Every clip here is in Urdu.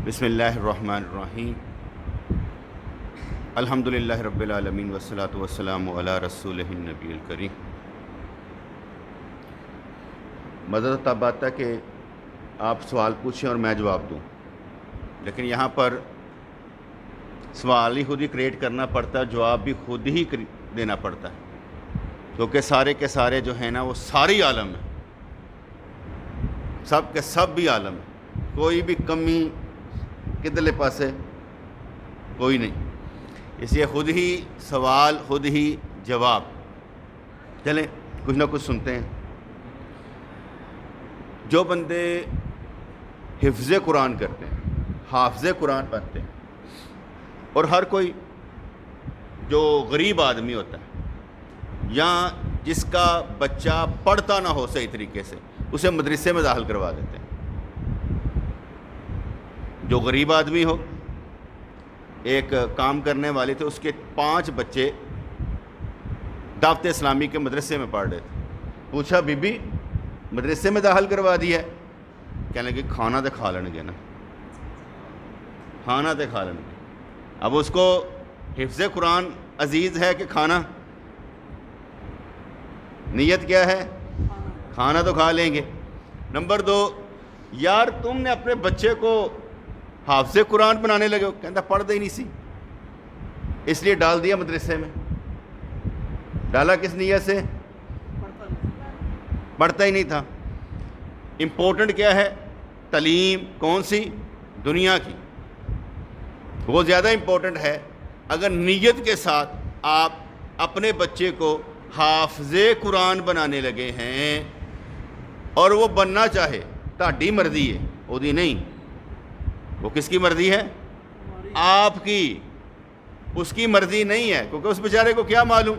بسم اللہ الرحمن الرحیم الحمدللہ رب العالمین والصلاة والسلام علی رسولہ النبی الکریم۔ مدد تب آتا ہے کہ آپ سوال پوچھیں اور میں جواب دوں، لیکن یہاں پر سوال ہی خود ہی کریٹ کرنا پڑتا ہے، جواب بھی خود ہی دینا پڑتا ہے، کیونکہ سارے کے سارے جو ہیں نا وہ ساری عالم ہیں، سب کے سب بھی عالم ہیں، کوئی بھی کمی کدھرلے پاسے کوئی نہیں، اس لیے خود ہی سوال خود ہی جواب۔ چلیں کچھ نہ کچھ سنتے ہیں۔ جو بندے حفظ قرآن کرتے ہیں، حافظ قرآن بنتے ہیں، اور ہر کوئی جو غریب آدمی ہوتا ہے یا جس کا بچہ پڑھتا نہ ہو صحیح طریقے سے، اسے مدرسے میں داخل کروا دیتے ہیں۔ جو غریب آدمی ہو، ایک کام کرنے والے تھے، اس کے 5 بچے دعوت اسلامی کے مدرسے میں پڑھ رہے تھے۔ پوچھا بی بی مدرسے میں داخل کروا دیا ہے؟ کہنے لگے کھانا تو کھا لیں گے نا، کھانا تو کھا لیں گے۔ اب اس کو حفظ قرآن عزیز ہے کہ کھانا؟ نیت کیا ہے؟ کھانا تو کھا لیں گے۔ نمبر 2، یار تم نے اپنے بچے کو حافظ قرآن بنانے لگے ہو، کہتا پڑھتا ہی نہیں سی، اس لیے ڈال دیا مدرسے میں۔ ڈالا کس نیت سے؟ پڑھتا ہی نہیں تھا۔ امپورٹنٹ کیا ہے؟ تعلیم کون سی؟ دنیا کی، وہ زیادہ امپورٹنٹ ہے۔ اگر نیت کے ساتھ آپ اپنے بچے کو حافظ قرآن بنانے لگے ہیں اور وہ بننا چاہے، تہاڈی مرضی ہے، وہی نہیں، وہ کس کی مرضی ہے؟ آپ کی، اس کی مرضی نہیں ہے، کیونکہ اس بیچارے کو کیا معلوم۔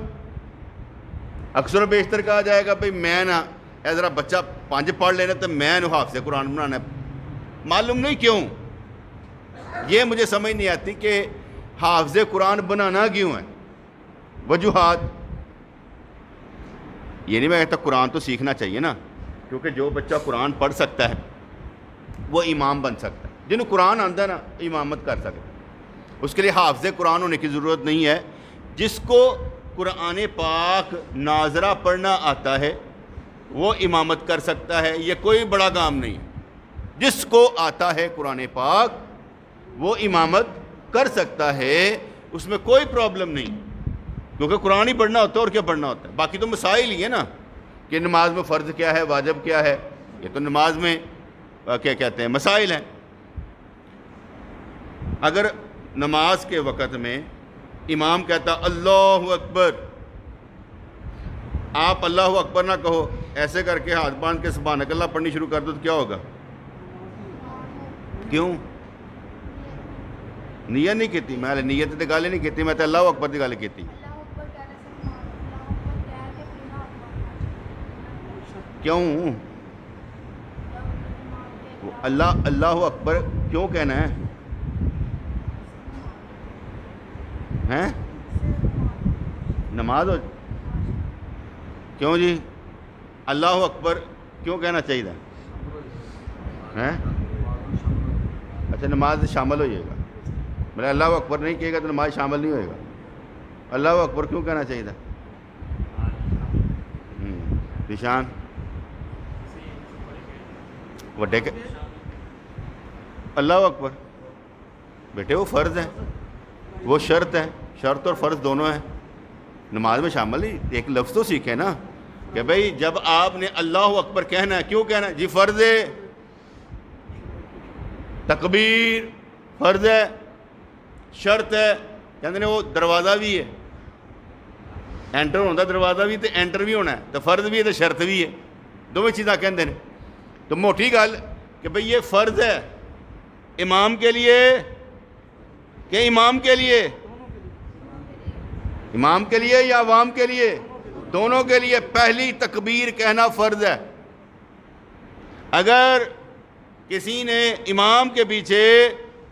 اکثر و بیشتر کہا جائے گا بھئی میں نا ذرا بچہ 5 پڑھ لینا تو میں نے حافظ قرآن بنانا ہے۔ معلوم نہیں کیوں، یہ مجھے سمجھ نہیں آتی کہ حافظ قرآن بنانا کیوں ہے، وجوہات۔ یہ نہیں میں کہتا قرآن تو سیکھنا چاہیے نا، کیونکہ جو بچہ قرآن پڑھ سکتا ہے وہ امام بن سکتا ہے، جنہوں قرآن آتا ہے نا امامت کر سکتا ہے۔ اس کے لیے حافظ قرآن ہونے کی ضرورت نہیں ہے۔ جس کو قرآن پاک ناظرہ پڑھنا آتا ہے وہ امامت کر سکتا ہے، یہ کوئی بڑا کام نہیں ہے۔ جس کو آتا ہے قرآن پاک وہ امامت کر سکتا ہے، اس میں کوئی پرابلم نہیں، کیونکہ قرآن ہی پڑھنا ہوتا ہے اور کیا پڑھنا ہوتا ہے۔ باقی تو مسائل ہی ہے نا، کہ نماز میں فرض کیا ہے، واجب کیا ہے، یہ تو نماز میں کیا کہتے ہیں مسائل ہیں۔ اگر نماز کے وقت میں امام کہتا اللہ اکبر، آپ اللہ اکبر نہ کہو، ایسے کر کے ہاتھ باندھ کے سبحانک اللہ پڑھنی شروع کر دو تو کیا ہوگا؟ کیوں؟ نیت نہیں کیتی، میں نیت تے گل نہیں کیتی، میں تے اللہ اکبر دی گل کیتی۔ کیوں اللہ اکبر کیوں کہنا ہے؟ ہیں نماز ہو، کیوں جی اللہ اکبر کیوں کہنا چاہیے؟ ہیں اچھا نماز شامل ہو جائے گا، مطلب اللہ اکبر نہیں کہے گا تو نماز شامل نہیں ہوئے گا۔ اللہ اکبر کیوں کہنا چاہیے؟ نشان وڈے اللہ اکبر بیٹے وہ فرض ہے، وہ شرط ہے، شرط اور فرض دونوں ہیں، نماز میں شامل ہی۔ ایک لفظ تو سیکھے نا کہ بھئی جب آپ نے اللہ اکبر کہنا ہے، کیوں کہنا ہے؟ جی فرض ہے، تکبیر فرض ہے، شرط ہے، کہتے ہیں وہ دروازہ بھی ہے، اینٹر ہوتا دروازہ بھی تو اینٹر بھی ہونا ہے، تو فرض بھی ہے تو شرط بھی ہے، دونوں چیزاں کہتے ہیں۔ تو موٹی گل کہ بھئی یہ فرض ہے امام کے لیے کہ امام کے لیے؟ امام کے لیے یا عوام کے لیے؟ دونوں کے لیے۔ پہلی تکبیر کہنا فرض ہے۔ اگر کسی نے امام کے پیچھے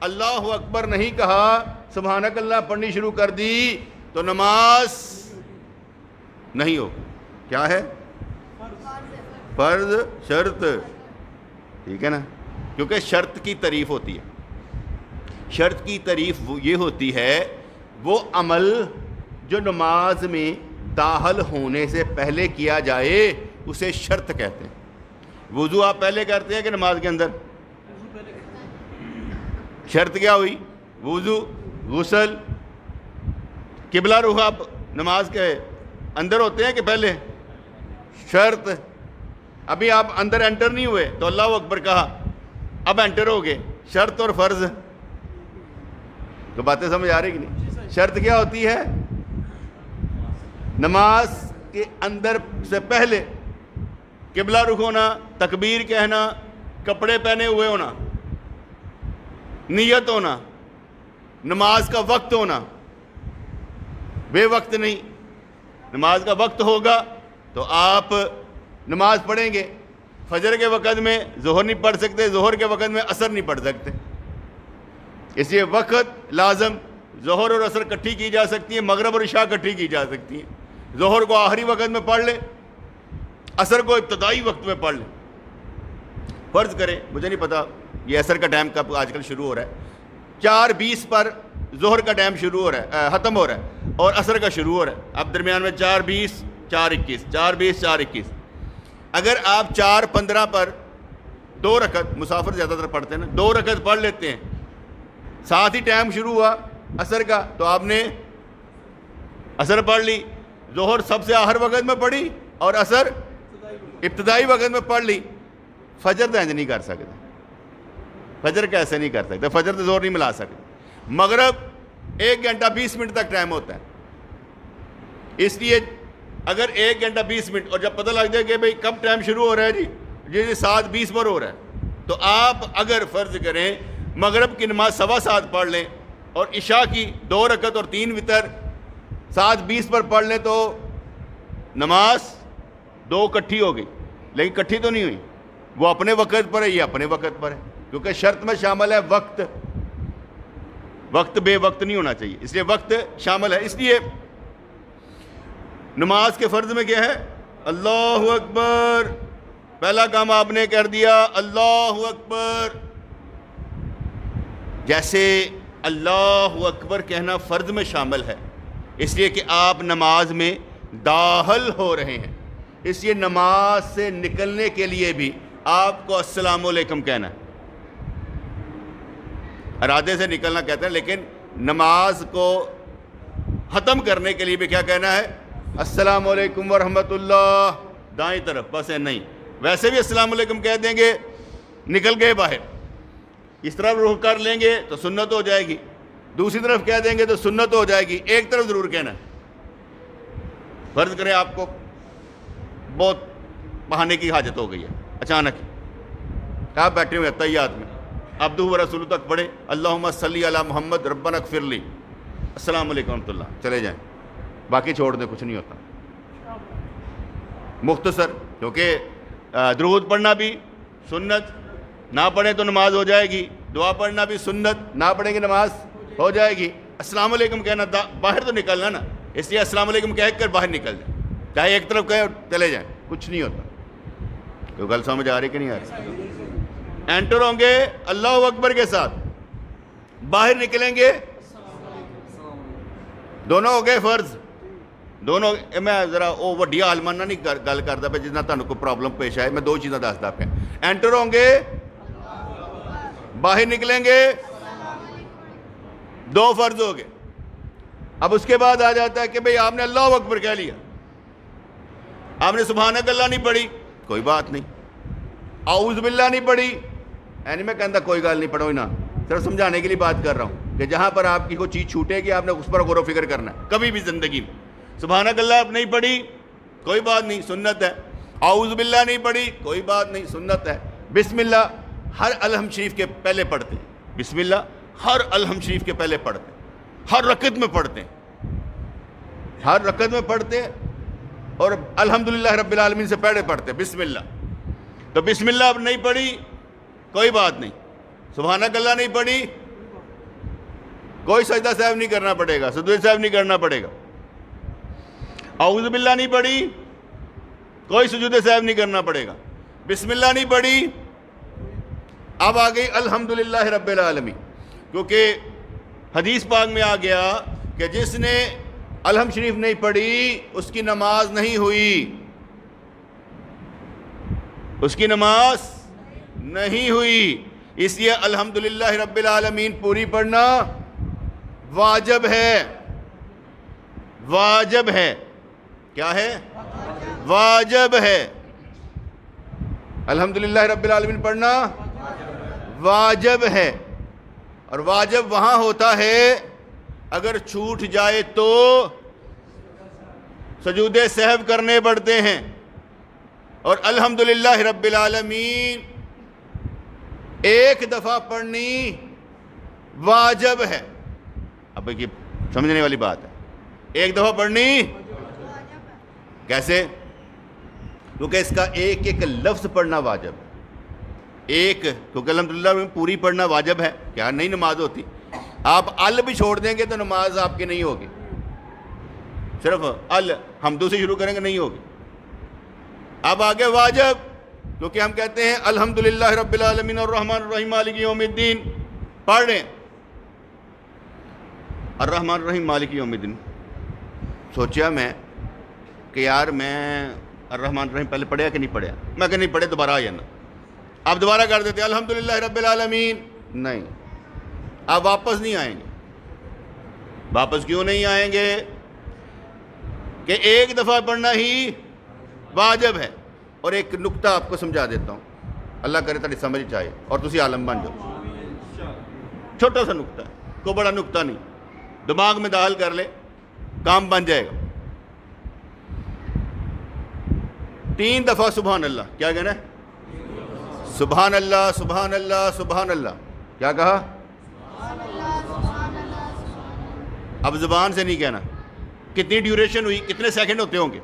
اللہ اکبر نہیں کہا، سبحانک اللہ پڑھنی شروع کر دی تو نماز نہیں ہو۔ کیا ہے؟ فرض، شرط، ٹھیک ہے نا، کیونکہ شرط کی تعریف ہوتی ہے۔ شرط کی تعریف یہ ہوتی ہے وہ عمل جو نماز میں داخل ہونے سے پہلے کیا جائے اسے شرط کہتے ہیں۔ وضو آپ پہلے کرتے ہیں کہ نماز کے اندر؟ شرط کیا ہوئی؟ وضو، غسل، قبلہ رخ آپ نماز کے اندر ہوتے ہیں کہ پہلے؟ شرط۔ ابھی آپ اندر انٹر نہیں ہوئے تو اللہ اکبر کہا، اب انٹر ہو گئے، شرط اور فرض تو باتیں سمجھ آ رہی کہ نہیں؟ شرط کیا ہوتی ہے؟ نماز کے اندر سے پہلے قبلہ رخ ہونا، تکبیر کہنا، کپڑے پہنے ہوئے ہونا، نیت ہونا، نماز کا وقت ہونا، بے وقت نہیں۔ نماز کا وقت ہوگا تو آپ نماز پڑھیں گے۔ فجر کے وقت میں ظہر نہیں پڑھ سکتے، ظہر کے وقت میں عصر نہیں پڑھ سکتے، اس لیے وقت لازم۔ ظہر اور عصر کٹھی کی جا سکتی ہیں، مغرب اور عشاء کٹھی کی جا سکتی ہیں۔ ظہر کو آخری وقت میں پڑھ لے، عصر کو ابتدائی وقت میں پڑھ لے۔ فرض کریں، مجھے نہیں پتا یہ عصر کا ٹائم کب آج کل شروع ہو رہا ہے، 4:20 پر ظہر کا ٹائم شروع ہو رہا ہے، ختم ہو رہا ہے، اور عصر کا شروع ہو رہا ہے۔ اب درمیان میں 4:20 4:21 4:20 4:21۔ اگر آپ 4:15 پر 2 رکعت، مسافر زیادہ تر پڑھتے ہیں نا، 2 رکعت پڑھ لیتے ہیں، ساتھ ہی ٹائم شروع ہوا عصر کا، تو آپ نے عصر پڑھ لی۔ ظہر سب سے آخر وقت میں پڑھی اور عصر ابتدائی وقت میں پڑھ لی۔ فجر تو نہیں کر سکتے، فجر کیسے نہیں کر سکتے؟ فجر تو زور نہیں ملا سکتے۔ مغرب 1 گھنٹہ 20 منٹ تک ٹائم ہوتا ہے، اس لیے اگر 1 گھنٹہ 20 منٹ اور جب پتہ لگ جائے کہ بھئی کب ٹائم شروع ہو رہا ہے جی 7:20 پر ہو رہا ہے، تو آپ اگر فرض کریں مغرب کی نماز 7:15 پڑھ لیں اور عشاء کی 2 رکعت اور 3 وتر 7:20 پر پڑھ لیں تو نماز 2 کٹھی ہو گئی، لیکن کٹھی تو نہیں ہوئی، وہ اپنے وقت پر ہے، یہ اپنے وقت پر ہے، کیونکہ شرط میں شامل ہے وقت۔ وقت بے وقت نہیں ہونا چاہیے، اس لیے وقت شامل ہے۔ اس لیے نماز کے فرض میں کیا ہے؟ اللہ اکبر، پہلا کام آپ نے کر دیا، اللہ اکبر۔ جیسے اللہ اکبر کہنا فرض میں شامل ہے، اس لیے کہ آپ نماز میں داخل ہو رہے ہیں، اس لیے نماز سے نکلنے کے لیے بھی آپ کو السلام علیکم کہنا ہے۔ ارادے سے نکلنا کہتے ہیں، لیکن نماز کو ختم کرنے کے لیے بھی کیا کہنا ہے؟ السلام علیکم ورحمۃ اللہ، دائیں طرف، بس ہے نہیں۔ ویسے بھی السلام علیکم کہہ دیں گے، نکل گئے باہر، اس طرف رخ کر لیں گے تو سنت ہو جائے گی، دوسری طرف کہہ دیں گے تو سنت ہو جائے گی، ایک طرف ضرور کہنا ہے۔ فرض کریں آپ کو بہت بہانے کی حاجت ہو گئی ہے، اچانک آپ بیٹھے ہوئے تحیات میں، عبدہ و رسولہ تک پڑھے، اللہم صلی علی محمد ربنا اغفر لی، السلام علیکم ورحمۃ اللہ، چلے جائیں، باقی چھوڑ دیں، کچھ نہیں ہوتا۔ مختصر، کیونکہ درود پڑھنا بھی سنت، نہ پڑھیں تو نماز ہو جائے گی، دعا پڑھنا بھی سنت، نہ پڑھیں گے نماز ہو جائے گی، السلام علیکم کہنا، باہر تو نکلنا نا، اس لیے السلام علیکم کہہ کر باہر نکل جائیں، چاہے ایک طرف کہیں اور چلے جائیں، کچھ نہیں ہوتا۔ کوئی گل سمجھ آ رہی کہ نہیں آ رہی؟ انٹر ہوں گے اللہ اکبر کے ساتھ، باہر نکلیں گے، دونوں ہو گئے فرض، دونوں۔ میں ذرا وہ وڈی عالمانہ نہیں گل کرتا پہ جتنا تمہیں کوئی پرابلم پیش آئے، میں 2 چیزیں دستا پہ۔ انٹر ہوں گے، باہر نکلیں گے، 2 فرض ہو گئے۔ اب اس کے بعد آ جاتا ہے کہ بھئی آپ نے اللہ اکبر کہہ لیا، آپ نے سبحانک اللہ نہیں پڑھی، کوئی بات نہیں، اعوذ باللہ نہیں پڑھی، یعنی میں کہتا کوئی گل نہیں، پڑھو ہی نہ، صرف سمجھانے کے لیے بات کر رہا ہوں کہ جہاں پر آپ کی کوئی چیز چھوٹے گی آپ نے اس پر غور و فکر کرنا ہے، کبھی بھی زندگی میں۔ سبحانک اللہ آپ نہیں پڑھی، کوئی بات نہیں، سنت ہے۔ اعوذ باللہ نہیں پڑھی، کوئی بات نہیں، سنت ہے۔ بسم اللہ ہر الحمد شریف کے پہلے پڑھتے ہیں، بسم اللہ ہر الحمد شریف کے پہلے پڑھتے ہیں، ہر رکعت میں پڑھتے ہیں، ہر رکعت میں پڑھتے ہیں، اور الحمدللہ رب العالمین سے پہلے پڑھتے ہیں بسم اللہ۔ تو بسم اللہ اب نہیں پڑھی، کوئی بات نہیں، سبحانک اللہ نہیں پڑھی، کوئی سجدہ صاحب نہیں کرنا پڑے گا، سجدہ صاحب نہیں کرنا پڑے گا۔ اعوذ باللہ نہیں پڑھی، کوئی سجود صاحب نہیں کرنا پڑے گا۔ بسم اللہ نہیں پڑھی، اب آ گئی الحمدللہ رب العالمین، کیونکہ حدیث پاک میں آ گیا کہ جس نے الحمد شریف نہیں پڑھی اس کی نماز نہیں ہوئی، اس کی نماز نہیں ہوئی۔ اس لیے الحمدللہ رب العالمین پوری پڑھنا واجب ہے، واجب ہے۔ کیا ہے؟ واجب ہے۔ الحمدللہ رب العالمین پڑھنا واجب ہے، اور واجب وہاں ہوتا ہے اگر چھوٹ جائے تو سجود سہو کرنے پڑتے ہیں، اور الحمدللہ رب العالمین ایک دفعہ پڑھنی واجب ہے۔ اب یہ سمجھنے والی بات ہے، ایک دفعہ پڑھنی کیسے؟ کیونکہ اس کا ایک ایک لفظ پڑھنا واجب ہے، کیونکہ الحمدللہ پوری پڑھنا واجب ہے۔ کیا نہیں نماز ہوتی؟ آپ ال بھی چھوڑ دیں گے تو نماز آپ کی نہیں ہوگی، صرف الحمدو سے شروع کریں گے نہیں ہوگی۔ اب آگے واجب، کیونکہ ہم کہتے ہیں الحمدللہ رب العالمین الرحمن الرحیم مالک یوم الدین، پڑھ رہے ہیں الرحمن الرحیم مالک یوم الدین۔ سوچیا میں کہ یار میں الرحمن الرحیم پہلے پڑھیا کہ نہیں پڑھیا؟ میں کہ نہیں پڑھے، دوبارہ آ جانا۔ آپ دوبارہ کر دیتے الحمدللہ رب العالمین، نہیں، آپ واپس نہیں آئیں گے۔ واپس کیوں نہیں آئیں گے؟ کہ ایک دفعہ پڑھنا ہی واجب ہے۔ اور ایک نقطہ آپ کو سمجھا دیتا ہوں، اللہ کرے تاری سمجھ چاہے اور تسی عالم بن جاؤ۔ چھوٹا سا نقطہ ہے، کوئی بڑا نقطہ نہیں، دماغ میں داخل کر لے، کام بن جائے گا۔ 3 دفعہ سبحان اللہ، کیا کہنا ہے؟ سبحان اللہ سبحان اللہ سبحان اللہ۔ کیا کہا؟ اب زبان سے نہیں کہنا۔ کتنی ڈیوریشن ہوئی؟ کتنے سیکنڈ ہوتے ہوں گے؟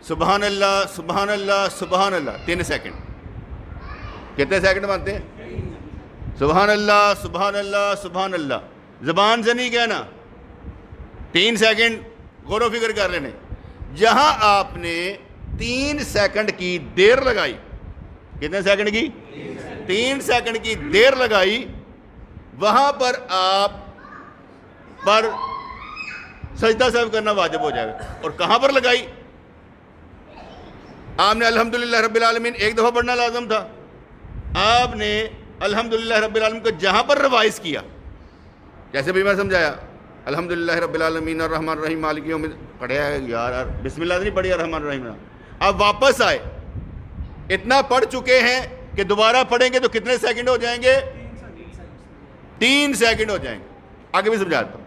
سبحان اللہ سبحان اللہ سبحان اللہ، 3 سیکنڈ۔ کتنے سیکنڈ بنتے ہیں؟ سبحان اللہ سبحان اللہ سبحان اللہ، زبان سے نہیں کہنا، 3 سیکنڈ غور و فکر کر لینے۔ جہاں آپ نے 3 سیکنڈ کی دیر لگائی، کتنے سیکنڈ کی؟ 3 سیکنڈ کی دیر لگائی، وہاں پر آپ پر سجدہ سہو کرنا واجب ہو جائے گا۔ اور کہاں پر لگائی؟ آپ نے الحمدللہ رب العالمین ایک دفعہ پڑھنا لازم تھا، آپ نے الحمدللہ رب العالمین کو جہاں پر ریوائز کیا، جیسے بھی میں سمجھایا الحمدللہ رب العالمین الرحمن الرحیم مالک یوم الدین، پڑھیا ہے یار، بسم اللہ نہیں پڑھی الرحمن الرحیم۔ آپ واپس آئے، اتنا پڑھ چکے ہیں کہ دوبارہ پڑھیں گے تو کتنے سیکنڈ ہو جائیں گے؟ 3 سیکنڈ ہو جائیں گے۔ آگے بھی سمجھاتا ہوں۔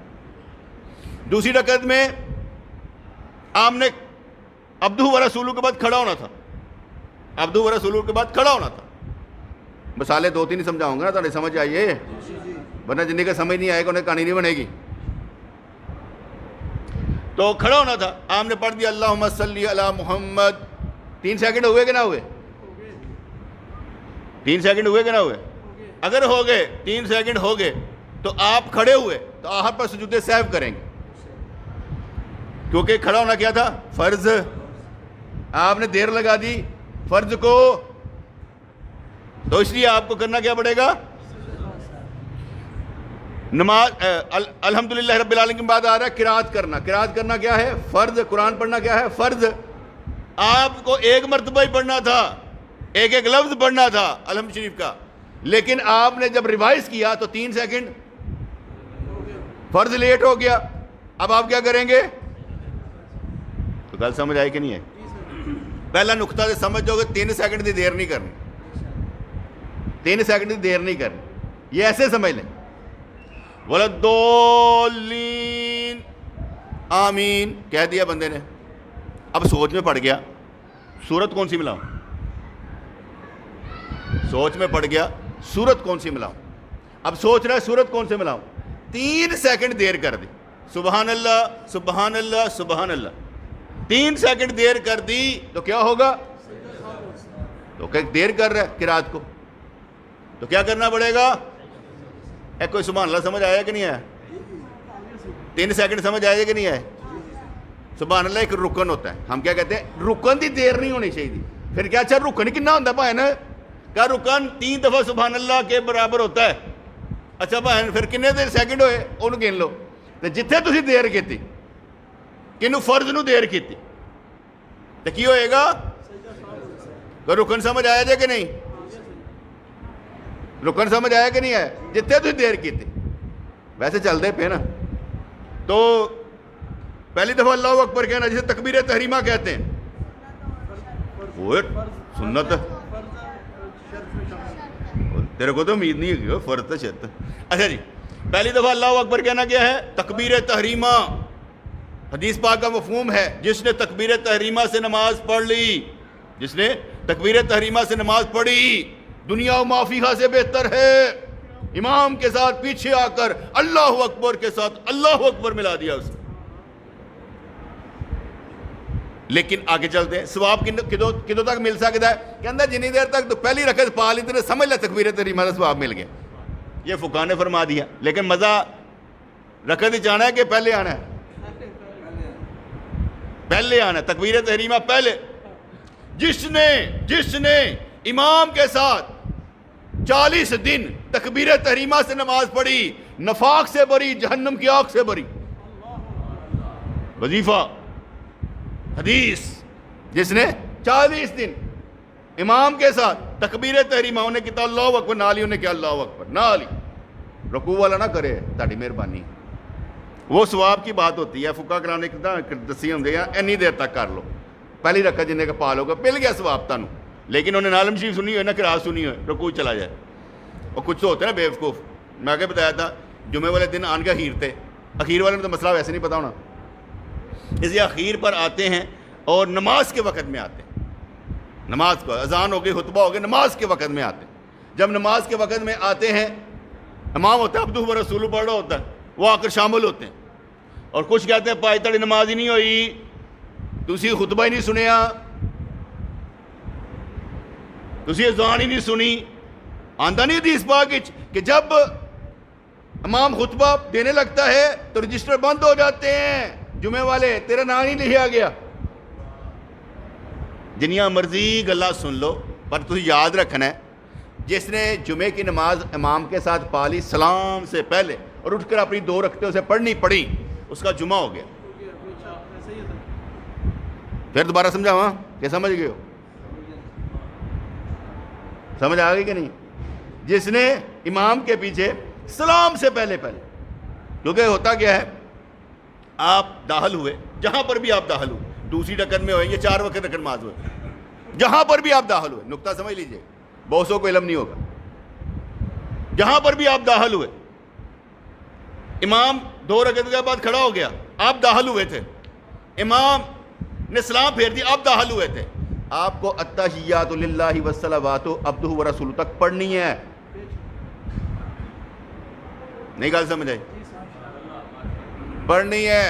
دوسری رکعت میں آپ نے عبدہ و رسولہ کے بعد کھڑا ہونا تھا، عبدہ و رسولہ کے بعد کھڑا ہونا تھا۔ مثالیں 2-3 سمجھاؤں گا نا، تھوڑی سمجھ آئیے، ورنہ جن کا سمجھ نہیں آئے گا انہیں کہانی نہیں بنے گی۔ تو کھڑا ہونا تھا، آپ نے پڑھ دیا اللہم صلی علی محمد۔ 3 سیکنڈ ہوئے کہ نہ ہوئے؟ 3 سیکنڈ ہوئے کہ نہ ہوئے؟ اگر ہو گئے 3 سیکنڈ ہو گئے تو آپ کھڑے ہوئے تو آخر پر سجود سہو کریں گے، کیونکہ کھڑا ہونا کیا تھا؟ فرض۔ آپ نے دیر لگا دی فرض کو، تو اس لیے آپ کو کرنا کیا پڑے گا؟ نماز الحمدللہ رب العالمین کے بعد آ رہا ہے قرات کرنا۔ قرات کرنا کیا ہے؟ فرض۔ قرآن پڑھنا کیا ہے؟ فرض۔ آپ کو ایک مرتبہ ہی پڑھنا تھا، ایک ایک لفظ پڑھنا تھا الحمد شریف کا، لیکن آپ نے جب ریوائز کیا تو 3 سیکنڈ فرض لیٹ ہو گیا۔ اب آپ کیا کریں گے؟ تو گل سمجھ آئی کہ نہیں ہے؟ پہلا نقطہ سے سمجھ جاؤ گے، 3 سیکنڈ کی دیر نہیں کرنی، 3 سیکنڈ کی دیر نہیں کرنی، یہ ایسے سمجھ لیں۔ وَلَدَّالِّينَ آمین کہہ دیا بندے نے، اب سوچ میں پڑ گیا سورت کون سی ملاؤں، سوچ میں پڑ گیا سورت کون سی ملاؤں، اب سوچ رہا ہے سورت کون سی ملاؤں، 3 سیکنڈ دیر کر دی، سبحان اللہ سبحان اللہ سبحان اللہ، 3 سیکنڈ دیر کر دی تو کیا ہوگا؟ تو کہ دیر کر رہا ہے قرات کو، تو کیا کرنا پڑے گا؟ کوئی سبحان اللہ سمجھ آیا کہ نہیں آیا؟ 3 سیکنڈ سمجھ آیا کہ نہیں آیا؟ سبحان اللہ ایک رکن ہوتا ہے، ہم کیا کہتے ہیں؟ رکن دی دیر نہیں ہونی چاہیے۔ پھر کیا اچھا رکن کتنا ہوتا ہے بھائی نا؟ کیا رکن 3 دفعہ سبحان اللہ کے برابر ہوتا ہے؟ اچھا بھائی پھر کنے دیر سیکنڈ ہوئے انہوں گن لو. تو جتھے تسی دیر کیتی کنوں فرض نو دیر کیتی تو کی ہوئے گا؟ رکن سمجھ آیا جائے کہ نہیں؟ رکن سمجھ آیا کہ نہیں آیا؟ جتنے تھی دیر کی تھی ویسے چلتے پہ نا. تو پہلی دفعہ اللہ اکبر کہنا جسے تکبیر تحریمہ کہتے ہیں وہ سنت تیرے کو تو امید نہیں ہے فرض تو شرط. اچھا جی پہلی دفعہ اللہ اکبر کہنا کیا ہے؟ تکبیر تحریمہ. حدیث پاک کا مفہوم ہے جس نے تکبیر تحریمہ سے نماز پڑھ لی، جس نے تکبیر تحریمہ سے نماز پڑھی دنیا و ما فیہا سے بہتر ہے. امام کے ساتھ پیچھے آ کر اللہ اکبر کے ساتھ اللہ اکبر ملا دیا اس نے. لیکن آگے چلتے ہیں ثواب کدوں تک مل سکتا ہے؟ کہتا ہے جنی دیر تک تو پہلی رکعت پا لی تو سمجھ لے تکبیر تحریمہ سے ثواب مل گیا. یہ فقہاء نے فرما دیا. لیکن مزہ رکعت ہی جانا ہے کہ پہلے آنا ہے؟ پہلے آنا ہے تکبیر تحریمہ پہلے. جس نے امام کے ساتھ 40 دن تکبیر تحریمہ سے نماز پڑھی نفاق سے بری، جہنم کی آگ سے بری. وظیفہ حدیث جس نے 40 دن امام کے ساتھ تکبیر تحریمہ انہیں کہتا اللہ اکبر نالی انہیں کیا اللہ اکبر نالی رکوع والا نہ کرے تاڑی مہربانی. وہ ثواب کی بات ہوتی ہے. فقہ کرانے کی دسی ہوں گے اینی دیر تک کر لو پہلی رکعت جنہیں کا پا لو گا مل گیا ثواب تانوں. لیکن انہیں نالم شریف سنی ہوئے نہ قرات سنی ہوئے رکوع چلا جائے. اور کچھ تو ہوتے ہیں نا بے وقوف. میں آگے بتایا تھا جمعے والے دن آن کے اخیر تھے. اخیر والے میں تو مسئلہ ویسے نہیں پتا ہونا. اس لیے اخیر پر آتے ہیں اور نماز کے وقت میں آتے ہیں. نماز کو اذان ہو گئی خطبہ ہو گیا نماز کے وقت میں آتے ہیں. جب نماز کے وقت میں آتے ہیں امام ہوتا ہے عبدہ و رسولہ پڑھ رہا ہوتا ہے وہ آ کر شامل ہوتے ہیں. اور کچھ کہتے ہیں پائی تڑی نماز ہی نہیں ہوئی تسی خطبہ ہی نہیں سنیا تسی اذان ہی نہیں سنی. آندہ نہیں حدیث پاک کہ جب امام خطبہ دینے لگتا ہے تو رجسٹر بند ہو جاتے ہیں جمعے والے تیرا نام ہی لکھا گیا. جنیاں مرضی گلا سن لو پر تسی یاد رکھنا ہے جس نے جمعے کی نماز امام کے ساتھ پالی سلام سے پہلے اور اٹھ کر اپنی 2 رکعتیں اسے پڑھی اس کا جمعہ ہو گیا. پھر دوبارہ سمجھاواں کہ سمجھ گئے ہو؟ سمجھ آ گئی کہ نہیں؟ جس نے امام کے پیچھے سلام سے پہلے کیونکہ ہوتا کیا ہے آپ داخل ہوئے جہاں پر بھی آپ داخل ہوئے دوسری رکعت میں ہوئے یہ 4 وقت رکعت نماز ہوئے جہاں پر بھی آپ داخل ہوئے نقطہ سمجھ لیجئے بہتوں کو علم نہیں ہوگا. جہاں پر بھی آپ داخل ہوئے امام 2 رکعت کے بعد کھڑا ہو گیا آپ داخل ہوئے تھے امام نے سلام پھیر دی آپ داخل ہوئے تھے آپ کو التحیات للہ والصلوات عبدہ ورسولہ تک پڑھنی ہے. نہیں گل سمجھ آئی؟ پڑھنی ہے.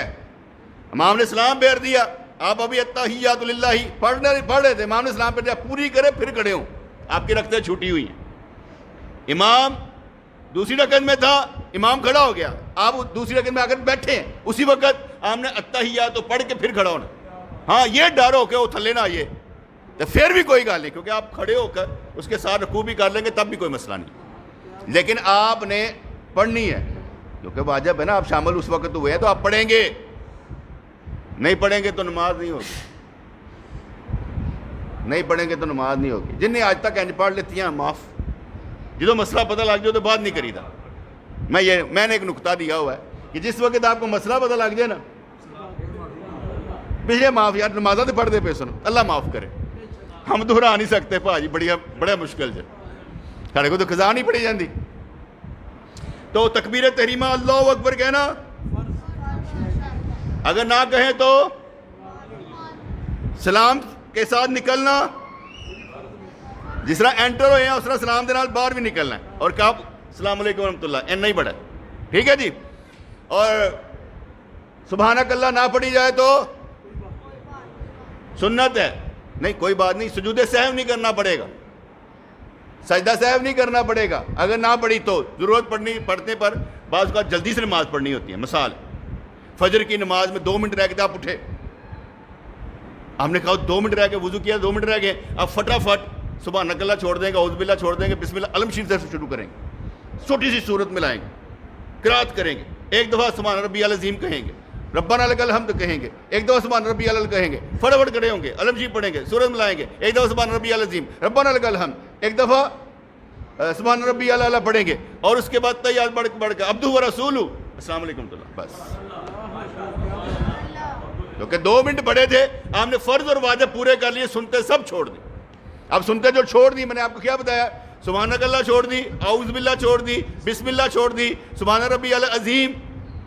امام نے سلام پھیر دیا آپ ابھی التحیات للہ پڑھ رہے تھے امام نے سلام پھیر دیا پوری کرے پھر کھڑے ہوں آپ کی رکعتیں چھوٹی ہوئی ہیں. امام دوسری رکعت میں تھا امام کھڑا ہو گیا آپ دوسری رکعت میں آ کر بیٹھے ہیں اسی وقت آپ نے التحیات پڑھ کے پھر کھڑا ہونا. ہاں یہ ڈر ہو کہ وہ تھلے نہ آئیے تو پھر بھی کوئی گل نہیں کیونکہ آپ کھڑے ہو کر اس کے ساتھ رکوع بھی کر لیں گے تب بھی کوئی مسئلہ نہیں. لیکن آپ نے پڑھنی ہے کیونکہ واجب ہے نا آپ شامل اس وقت ہوئے ہیں تو آپ پڑھیں گے. نہیں پڑھیں گے تو نماز نہیں ہوگی. نہیں پڑھیں گے تو نماز نہیں ہوگی. جن نے آج تک انج پڑھ لیتی ہیں معاف جدو مسئلہ پتہ لگ جائے تو بات نہیں کری دا. میں نے ایک نقطہ دیا ہوا ہے کہ جس وقت آپ کو مسئلہ پتہ لگ جائے نا پچھلے معاف یار نمازہ تو پڑھ دے پہ سنو اللہ معاف کرے ہم دہرا نہیں سکتے جی بڑا مشکل جائے سارے کو تو خزاں نہیں پڑھی جاندی. تو تکبیر تحریمہ اللہ اکبر کہنا اگر نہ کہیں تو سلام کے ساتھ نکلنا جس طرح انٹر ہوئے ہیں اس طرح سلام دے نال باہر بھی نکلنا ہے اور کہا السلام علیکم ورحمۃ اللہ نہیں پڑھا ٹھیک ہے جی. اور سبحانک اللہ نہ پڑھی جائے تو سنت ہے نہیں کوئی بات نہیں سجود سہو نہیں کرنا پڑے گا سجدہ سہو نہیں کرنا پڑے گا. اگر نہ پڑھی تو ضرورت پڑھنے پر بعض کا جلدی سے نماز پڑھنی ہوتی ہے. مثال فجر کی نماز میں 2 منٹ رہ کے آپ اٹھے ہم نے کہا 2 منٹ رہ کے وضو کیا 2 منٹ رہ گئے آپ فٹافٹ سبحانک اللہ چھوڑ دیں گے اعوذ باللہ چھوڑ دیں گے بسم اللہ علم شریف سے شروع کریں گے چھوٹی سی صورت میں لائیں گے, قرات کریں گے, ایک دفعہ سبحان ربی العظیم کہیں گے, ربنا لک الحمد کہیں گے, ایک دفعہ سبحان ربی العلی کہیں گے, فٹافٹ کھڑے ہوں گے, علم شریف پڑھیں گے, سورت ملائیں گے, ایک دفعہ سبحان ربی العظیم, ربنا لک الحمد, ایک دفعہ سبحان ربی العلی پڑھیں گے, اور اس کے بعد تحیات پڑھ کے عبدہ و رسولہ السلام علیکم اللہ. بس کیونکہ 2 منٹ پڑے تھے, آپ نے فرض اور واجب پورے کر لیے, سنتے سب چھوڑ دی. اب سنتے جو چھوڑ دی, میں نے آپ کو کیا بتایا, سبحانک اللہ چھوڑ دی, اعوذ باللہ چھوڑ دی, بسم اللہ چھوڑ دی, سبحان ربی العظیم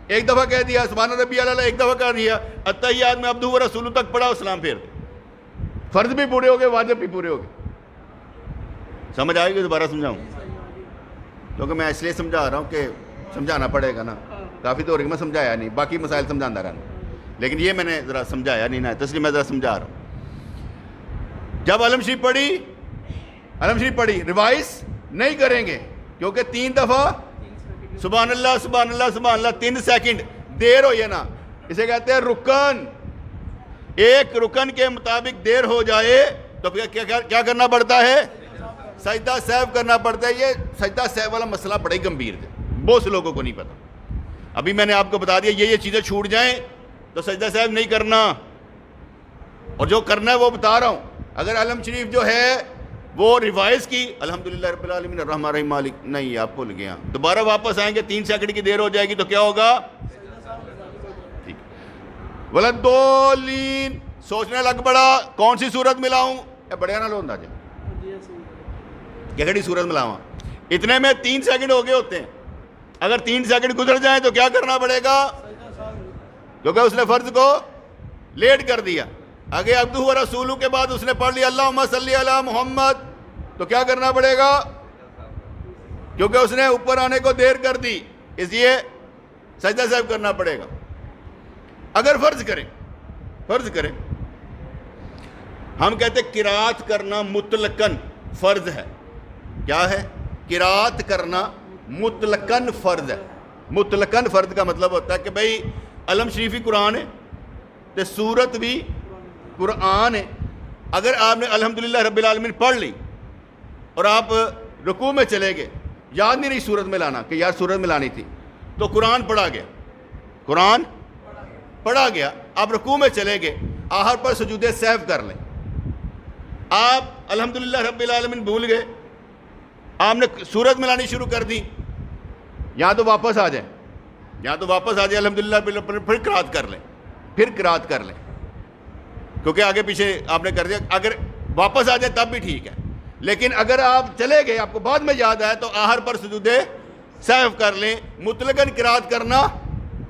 ایک دفعہ کہہ دیا, سبحان ربی العلی ایک دفعہ کہہ دیا, التحیات میں عبدہ و رسولہ تک پڑھا, سلام پھیر دے. فرض بھی پورے ہو گئے, واجب بھی پورے ہو گئے. سمجھ آئے گی؟ دوبارہ سمجھاؤں؟ کیونکہ میں اس لیے سمجھا رہا ہوں کہ سمجھانا پڑے گا نا, کافی تو میں سمجھایا نہیں, باقی مسائل سمجھانا رہا, لیکن یہ میں نے ذرا سمجھایا نہیں نا, تو اس لیے میں ذرا سمجھا رہا ہوں. جب علم شریف پڑھی ریوائز نہیں کریں گے, کیونکہ 3 دفعہ سبحان اللہ سبحان اللہ سبحان اللہ 3 سیکنڈ دیر ہو یہ نا, اسے کہتے ہیں رکن. ایک رکن کے مطابق دیر ہو جائے تو کیا کرنا پڑتا ہے؟ سجدہ سہو کرنا پڑتا ہے. یہ سجدہ سہو والا مسئلہ بڑا ہی گمبھیر ہے, بہت سے لوگوں کو نہیں پتا. ابھی میں نے آپ کو بتا دیا, یہ چیزیں چھوٹ جائیں تو سجدہ سہو نہیں کرنا, اور جو کرنا ہے وہ بتا رہا ہوں. اگر علم شریف جو ہے وہ ریوائز کی, الحمدللہ رب العالمین الرحمن الرحیم مالک, نہیں آپ بھول گئے, دوبارہ واپس آئیں گے 3 سیکنڈ کی دیر ہو جائے گی تو کیا ہوگا؟ ٹھیک. ولدولین, سوچنے لگ پڑا کون سی صورت ملاؤں, بڑے نہ لو اندازہ کہڑی صورت ملاواں. اتنے میں 3 سیکنڈ ہو گئے ہوتے ہیں. اگر 3 سیکنڈ گزر جائیں تو کیا کرنا پڑے گا؟ کیونکہ اس نے فرض کو لیٹ کر دیا. آگے عبدہ و رسولہ کے بعد اس نے پڑھ لیا اللہم صلی علی محمد, تو کیا کرنا پڑے گا؟ کیونکہ اس نے اوپر آنے کو دیر کر دی, اس لیے سجدہ سہو کرنا پڑے گا. اگر فرض کریں ہم کہتے ہیں قرات کرنا مطلقاً فرض ہے. کیا ہے؟ قرات کرنا مطلقاً فرض ہے. مطلقاً فرض کا مطلب ہوتا ہے کہ بھئی علم شریف ہی قرآن ہے, تو سورت بھی قرآن ہے. اگر آپ نے الحمدللہ رب العالمین پڑھ لی اور آپ رکوع میں چلے گئے, یاد نہیں رہی صورت میں لانا کہ یار صورت میں لانی تھی, تو قرآن پڑھا گیا, آپ رکوع میں چلے گئے, آخر پر سجود سہو کر لیں. آپ الحمدللہ رب العالمین بھول گئے, آپ نے صورت میں لانی شروع کر دی, یا تو واپس آ جائیں الحمدللہ, پھر قرات کر لیں, کیونکہ آگے پیچھے آپ نے کر دیا. اگر واپس آ جائیں تب بھی ٹھیک ہے, لیکن اگر آپ چلے گئے, آپ کو بعد میں یاد آیا, تو آخر پر سجود سہو کر لیں. مطلقاً قرات کرنا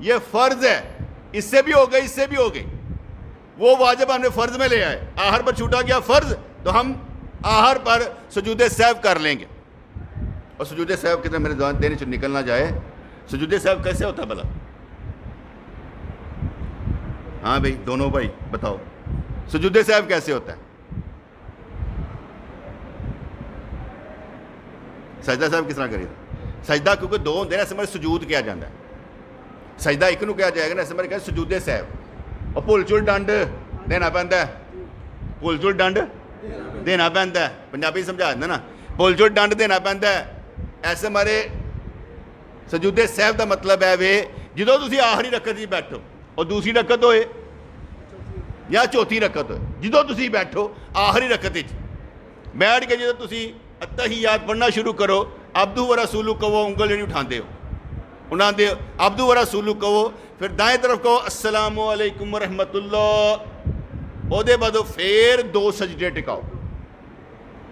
یہ فرض ہے. اس سے بھی ہو گئی, وہ واجب ہم نے فرض میں لے آئے, آخر پر چھوٹا گیا فرض, تو ہم آخر پر سجود سہو کر لیں گے. اور سجود سہو کتنے میرے ذہن دینے سے نکل نہ جائے, سجود سہو کیسے ہوتا ہے بھلا؟ ہاں بھائی, دونوں بھائی بتاؤ, سجود سہو کیسے ہوتا ہے؟ سجدہ صاحب کس طرح کریے؟ سجدہ کیونکہ 2 ہوتے ہیں, ایسے سجود کیا جاتا ہے. سجدہ ایک نو کیا جائے گا نا, ایسے کہ سجود سہو, اور بھول چل ڈنڈ دینا پہنتا ہے. پنجابی سمجھا دینا نا, بھول چل ڈنڈ دینا پہنتا ہے. ایسے ہمارے سجود سہو کا مطلب ہے وے جدو تسی آخری رکعت ہی بیٹھو, اور دوسری رکعت ہوئے یا چوتھی رکعت ہوئے, جدو تسی بیٹھو آخری رکعت بیٹھ کے جدو تسی التحیات پڑھنا شروع کرو, عبدہ و رسولہ کہو, انگل جڑی اٹھاندے ہو انہاں دے عبدہ و رسولہ کہو, پھر دائیں طرف کہو السلام علیکم ورحمۃ اللہ, او دے بعد پھر 2 سجدے ٹکاؤ.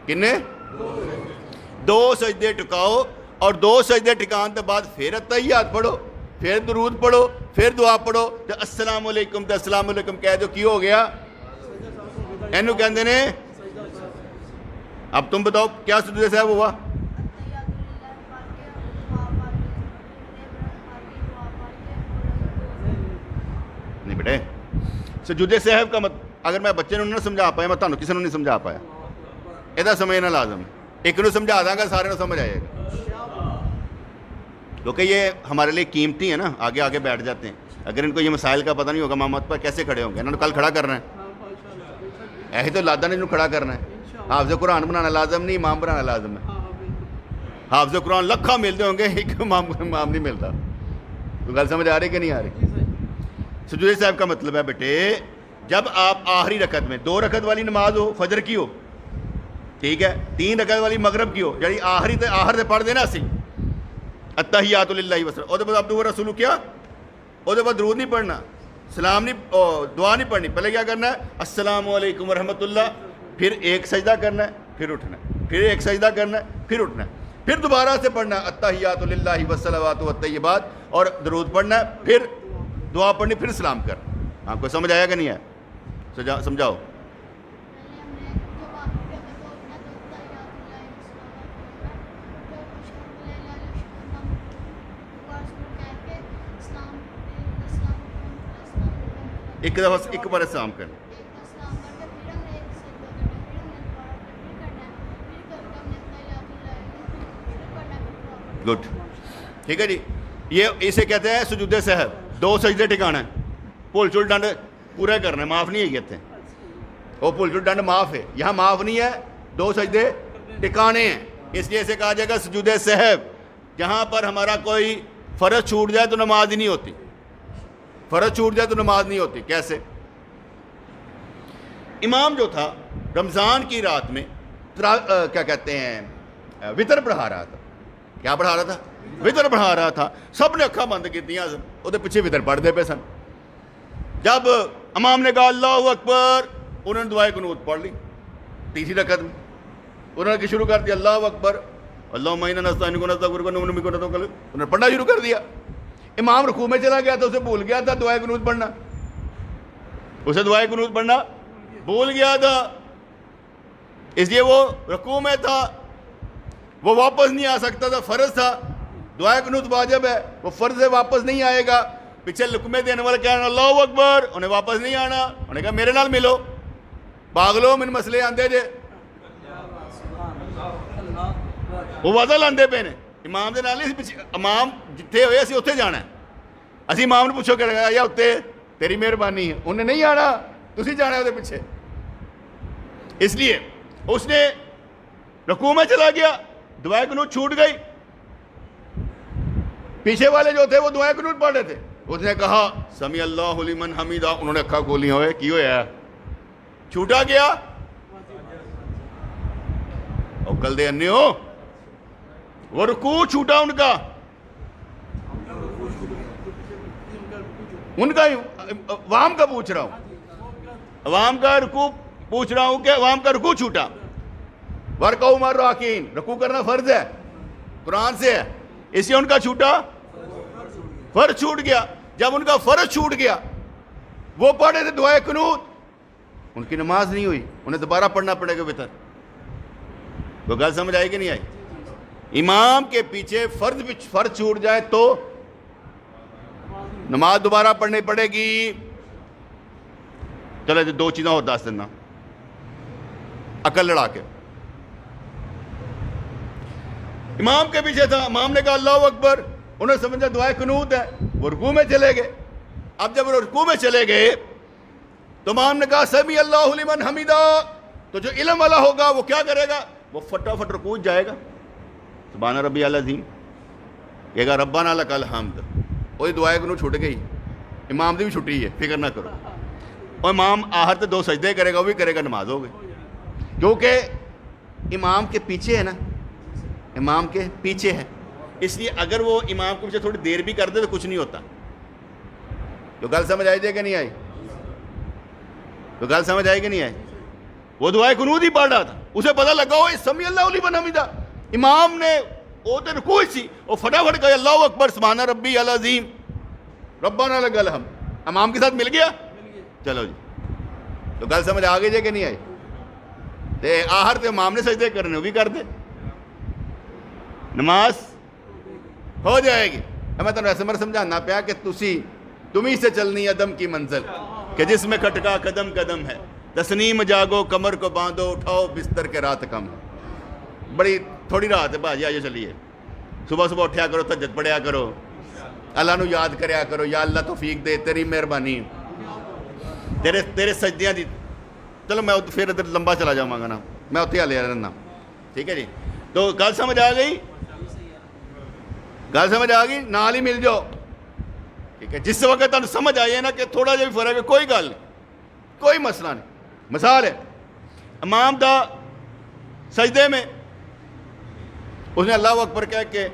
کنے؟ 2 سجدے ٹکاؤ, اور 2 سجدے ٹکان کے بعد پھر التحیات پڑھو, پھر درود پڑھو, پھر دعا پڑھو, تو السلام علیکم تو السلام علیکم کہہ دو, کی ہو گیا؟ اینو کہندے نے. اب تم بتاؤ کیا سجود سہو ہوا؟ نہیں بیٹے, سجود سہو کا اگر میں بچے نے سمجھا پایا, میں تمہیں کسی نے نہیں سمجھا پایا, یہ سمجھنا لازم ہے. ایک نو سمجھا داں گا, سارے نو سمجھ آئے گا, کیونکہ یہ ہمارے لیے قیمتی ہے نا. آگے بیٹھ جاتے ہیں, اگر ان کو یہ مسائل کا پتہ نہیں ہوگا محمد پر کیسے کھڑے ہوں گے. انہوں نے کل کھڑا کرنا ہے, ایسے تو لادا نے انہوں کھڑا کرنا ہے. حافظ قرآن بنانا لازم نہیں, امام بنانا لازم ہے. حافظ قرآن لکھا ملتے ہوں گے، ایک امام نہیں ملتا. تو گل سمجھ آ رہی کہ نہیں آ رہی؟ سجود صاحب کا مطلب ہے بیٹے جب آپ آخری رکعت میں 2 رکعت والی نماز ہو، فجر کی ہو، ٹھیک ہے، 3 رکعت والی مغرب کی ہو، یعنی آخر سے پڑھ دینا اسی التحیات للہ وسلم، اور بعد عبدہ ورسولہ کیا، اور بعد درود نہیں پڑھنا، سلام نہیں، دعا نہیں پڑھنی. پہلے کیا کرنا ہے؟ السلام علیکم ورحمۃ اللہ، پھر ایک سجدہ کرنا ہے، پھر اٹھنا ہے، پھر ایک سجدہ کرنا ہے، پھر اٹھنا ہے، پھر دوبارہ سے پڑھنا ہے التحیات للہ والصلوات والطیبات اور درود پڑھنا ہے، پھر دعا پڑھنی، پھر سلام کرنا. آپ کو سمجھ آیا کہ نہیں ہے؟ سمجھاؤ. ایک دفعہ ایک بار سلام کرنا. گڈ، ٹھیک ہے جی. یہ اسے کہتے ہیں سجود سہو. 2 سجدے ٹکانا ہے، بھول چل ڈنڈ پورا کرنا ہے، معاف نہیں ہے کہتے ہیں. وہ بھول چل ڈنڈ معاف ہے، یہاں معاف نہیں ہے، 2 سجدے ٹکانے ہیں. اس لیے اسے کہا جائے گا سجود سہو. جہاں پر ہمارا کوئی فرض چھوٹ جائے تو نماز ہی نہیں ہوتی، فرض چھوٹ جائے تو نماز نہیں ہوتی. کیسے؟ امام جو تھا رمضان کی رات میں کیا کہتے ہیں وطر پڑھا رہا تھا. کیا پڑھا رہا تھا؟ وطر پڑھا رہا تھا. سب نے اکھاں بند کی دیا، وہ پیچھے وطر پڑھتے پہ سن. جب امام نے کہا اللہ اکبر، انہوں نے دعائے قنوت پڑھ لی 3 رکعت میں. انہوں نے شروع کر دیا اللہ اکبر، اللہم انا نستعینک ونستغفرک ونؤمن بک ونتوکل. انہوں نے پڑھنا شروع کر دیا. امام رکوع میں چلا گیا تو اسے بھول گیا تھا دعائے قنوت پڑھنا، اسے دعائے قنوت پڑھنا بھول گیا تھا. اس لیے وہ رکوع میں تھا، وہ واپس نہیں آ سکتا تھا. فرض تھا، دعائے قنوت واجب ہے، وہ فرض سے واپس نہیں آئے گا. پیچھے لقمے دینے والے کہنا اللہ اکبر، انہیں واپس نہیں آنا. انہوں نے کہا میرے نال ملو، پاگلو من مسئلے آندے جے. وہ وضع آندے پے نے امام دے نال. امام جتھے ہوئے اسی اتنے جانا ہے. اسی امام نے پوچھو کہ یا اتنے تیری مہربانی ہے، انہیں نہیں آنا، تسی جانا ہے پیچھے. اس لیے اس نے رکوع میں چلا گیا، دعائے قنوت چھوٹ گئی. پیچھے والے جو تھے وہ دعائے قنوت پڑھ رہے تھے. اس نے کہا سمی اللہ لمن حمیدہ، انہوں نے اکھاں کھولی ہوئے کی ہویا چھوٹا گیا. اور کل دے انے ہو وہ رکوع چھوٹا ان کا عوام کا پوچھ رہا ہوں، عوام کا رکوع پوچھ رہا ہوں کہ عوام کا رکوع چھوٹا. ورکعوا مع الراکعین، رکوع کرنا فرض ہے، قرآن سے ہے. اس لیے ان کا چھوٹا فرض چھوٹ گیا. جب ان کا فرض چھوٹ گیا، وہ پڑھے تھے دعائے قنوت، ان کی نماز نہیں ہوئی، انہیں دوبارہ پڑھنا پڑے گا وطر. تو گل سمجھ آئی کہ نہیں آئی؟ امام کے پیچھے فرض چھوٹ جائے تو نماز دوبارہ پڑھنی پڑے گی. چلے 2 چیزیں اور دس دینا عقل لڑا کے. امام کے پیچھے تھا، امام نے کہا اللہ اکبر، انہوں نے سمجھا دعائے قنوت ہے، وہ رکوع میں چلے گئے. اب جب وہ رکوع میں چلے گئے تو امام نے کہا سمی اللہ لمن حمیدہ. تو جو علم والا ہوگا وہ کیا کرے گا؟ وہ فٹافٹ رکوع جائے گا، سبحان ربی العظیم کہے گا ربنا لک الحمد. وہی دعائے قنوت چھوٹ گئی، امام دی بھی چھٹی ہے، فکر نہ کرو. اور امام آخر تے 2 سجدے کرے گا، وہ بھی کرے گا، نماز ہو گئی. کیونکہ امام کے پیچھے ہے نا، امام کے پیچھے ہے. اس لیے اگر وہ امام کو پیچھے تھوڑی دیر بھی کر دے تو کچھ نہیں ہوتا. تو گل سمجھ آئی دے کہ نہیں آئی؟ تو گل سمجھ آئی کہ نہیں آئی؟ وہ دعائے قنوت ہی پڑھ رہا تھا، اسے پتہ لگا وہ سمی اللہ لمن حمیدہ. امام نے وہ تو رکوع سی، وہ فٹافٹ کہا اللہ اکبر سبحان ربی العظیم ربنا لک الحمد. امام کے ساتھ مل گیا. چلو جی، تو گل سمجھ آ گئی جی کہ نہیں آئی؟ تے آخر تے امام نے سجدے کرنے وہ بھی کر دے، نماز ہو جائے گی. میں تمہیں ایسے مر سمجھانا پیا کہ تمہیں سے چلنی عدم کی منزل کہ جس میں کھٹکا قدم قدم ہے. تسنیم جاگو کمر کو باندھو، اٹھاؤ بستر کے رات کم. بڑی تھوڑی رات ہے بھاجی، آئیے چلیے. صبح صبح اٹھیا کرو، تہجد پڑھیا کرو، اللہ نو یاد کریا کرو، یا اللہ توفیق دے، تیری مہربانی، تیرے سجدیاں دی. چلو میں پھر ادھر لمبا چلا جاؤں گا نا، میں اتنے ہلے رہنا. ٹھیک ہے جی. تو گل سمجھ آ گئی؟ گل سمجھ آ گئی؟ نال ہی مل جاؤ، ٹھیک ہے؟ جس وقت تمہیں سمجھ آئی نا کہ تھوڑا جہا بھی فرق ہے، کوئی گل نہیں، کوئی مسئلہ نہیں۔ مثال ہے، امام دا سجدے میں اس نے اللہ اکبر کہہ کے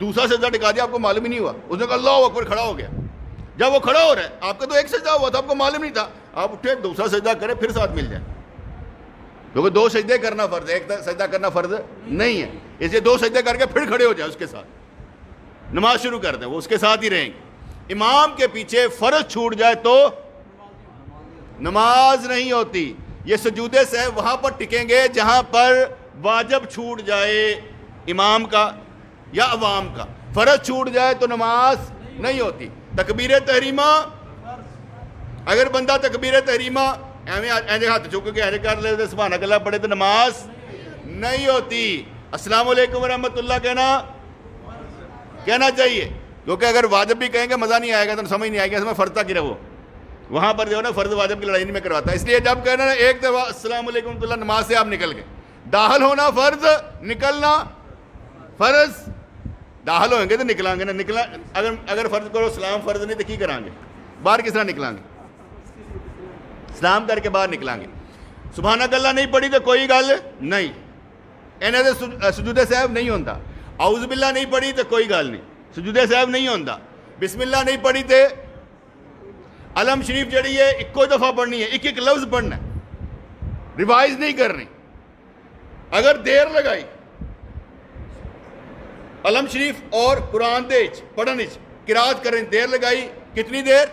دوسرا سجدہ ٹکا دیا، آپ کو معلوم ہی نہیں ہوا، اس نے کہا اللہ اکبر، کھڑا ہو گیا۔ جب وہ کھڑا ہو رہا ہے، آپ کا تو ایک سجدہ ہوا تھا، آپ کو معلوم نہیں تھا، آپ اٹھے دوسرا سجدہ کرے پھر ساتھ مل جائے، کیونکہ دو سجدے کرنا فرض ہے، ایک سجدہ کرنا فرض نہیں ہے، اس لیے دو سجدے کر کے پھر کھڑے ہو جائیں، اس کے ساتھ نماز شروع کر دیں، وہ اس کے ساتھ ہی رہیں گے۔ امام کے پیچھے فرض چھوٹ جائے تو نماز نہیں ہوتی۔ یہ سجود سہو وہاں پر ٹکیں گے جہاں پر واجب چھوٹ جائے امام کا یا عوام کا، فرض چھوٹ جائے تو نماز نہیں ہوتی۔ تکبیر تحریمہ، اگر بندہ تکبیر تحریمہ ایسے ہاتھ چک کے ایسے کر لے سبحان اللہ پڑھے تو نماز نہیں ہوتی۔ السلام علیکم ورحمۃ اللہ کہنا چاہیے، کیونکہ اگر واجب بھی کہیں گے مزہ نہیں آئے گا، تو سمجھ نہیں آئے گا اس میں فرض تک ہی رہو، وہاں پر جو ہے نا فرض واجب کی لڑائی نہیں میں کرواتا۔ اس لیے جب کہنا ایک دفعہ السلام علیکم ورحمۃ اللہ، نماز سے آپ نکل گئے، داخل ہونا فرض، نکلنا فرض، داخل ہوئیں گے تو نکلیں گے نا، نکلا اگر فرض کرو سلام فرض نہیں تو کی کریں گے، باہر کس طرح نکلیں گے؟ سلام کر کے باہر نکلیں گے۔ سبحانک اللہ نہیں پڑھی تو کوئی گل نہیں، انہیں تو سجود سہو نہیں ہوتا۔ اعوذ باللہ نہیں پڑھی تو کوئی گل نہیں، سجود سہو نہیں ہوتا۔ بسم اللہ نہیں پڑھی تو علم شریف جڑی ہے ایکو دفعہ پڑھنی ہے، ایک ایک لفظ پڑھنا ہے، ریوائز نہیں کرنی۔ اگر دیر لگائی علم شریف اور قرآن دے پڑھنے قرات کریں، دیر لگائی، کتنی دیر؟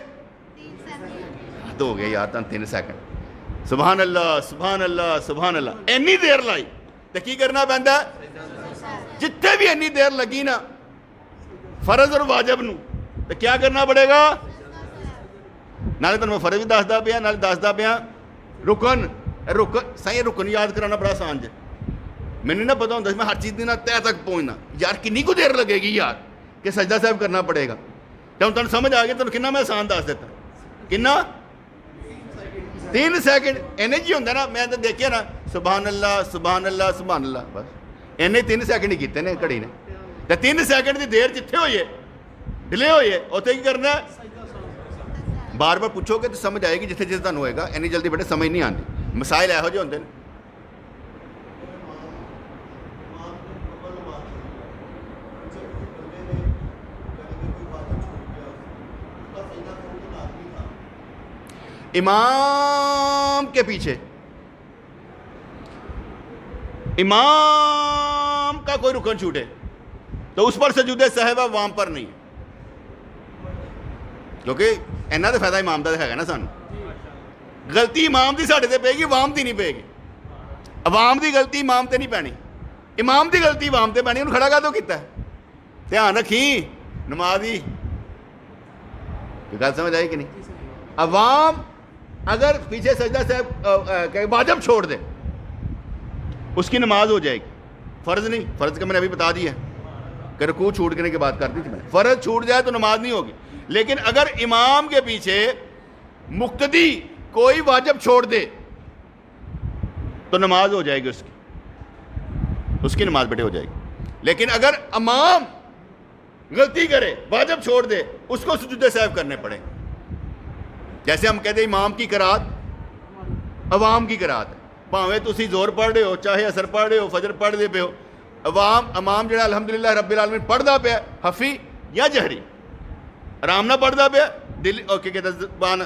تو ہو گیا یار، 3 سیکنڈ، سبحان اللہ سبحان اللہ سبحان اللہ، اینی دیر لائی تو کی کرنا پہنتا ہے؟ جتنے بھی اینی دیر لگی نا فرض اور واجب نو تو کیا کرنا پڑے گا؟ نالے تو میں فرض بھی دسدا پیا، نالے دسدا پیا رکن صحیح، رکن یاد کرانا بڑا آسان جائے، میں نے نہ پتا ہوں میں ہر چیز دینا تہ تک پہنچنا، یار کنی کو دیر لگے گی یار کہ سجدہ صاحب کرنا پڑے گا، جب تمہیں سمجھ آ گیا تو کنا میں آسان دس دیتا، کنا 3 سیکنڈ اینے جی ہوتا نا، میں تو دیکھیا نا سبحان اللہ سبحان اللہ سبحان اللہ، بس اینے 3 سیکنڈ ہی کیتے نے گھڑی نے، تو 3 سیکنڈ کی دیر جتھے ہوئی ہے ڈلے ہوئی ہے اتنے کی کرنا ہے؟ بار بار پوچھو گے تو سمجھ آئے گی، جتنے جتنے تمہیں ہوئے گا، اینی جلدی بیٹے سمجھ نہیں آتی، مسائل یہو جہے ہوتے ہیں۔ امام کے پیچھے امام کا کوئی رکن چھوٹے تو اس پر سجود سہو عوام پر نہیں، کیونکہ اینا تو فائدہ امام دا ہے نا، سانو غلطی امام دی ساڈے تے پے گی، عوام دی نہیں پے گی، عوام دی غلطی امام تے نہیں پینی، امام دی غلطی عوام تے پینی، انہوں کھڑا کر دو کیتا ہے، دھیان رکھی نماز ہی، گل سمجھ آئی کہ نہیں؟ عوام اگر پیچھے سجدہ صاحب واجب چھوڑ دے اس کی نماز ہو جائے گی، فرض نہیں، فرض کا میں نے ابھی بتا دیا کہ رکوع چھوٹنے کے بعد کر دی تھی میں نے، فرض چھوٹ جائے تو نماز نہیں ہوگی، لیکن اگر امام کے پیچھے مقتدی کوئی واجب چھوڑ دے تو نماز ہو جائے گی، اس کی نماز بیٹے ہو جائے گی، لیکن اگر امام غلطی کرے واجب چھوڑ دے اس کو سجود سہو کرنے پڑے، جیسے ہم کہتے ہیں امام کی قرات عوام کی قرات ہے، پاویں تسی زور پڑھ رہے ہو چاہے اثر پڑھ رہے ہو فجر پڑھ دے پے ہو، امام جڑا الحمدللہ رب العالمین پڑھدا پیا حفی یا جہری، آرام نہ پڑھدا پیا دل اوکے کہ زبان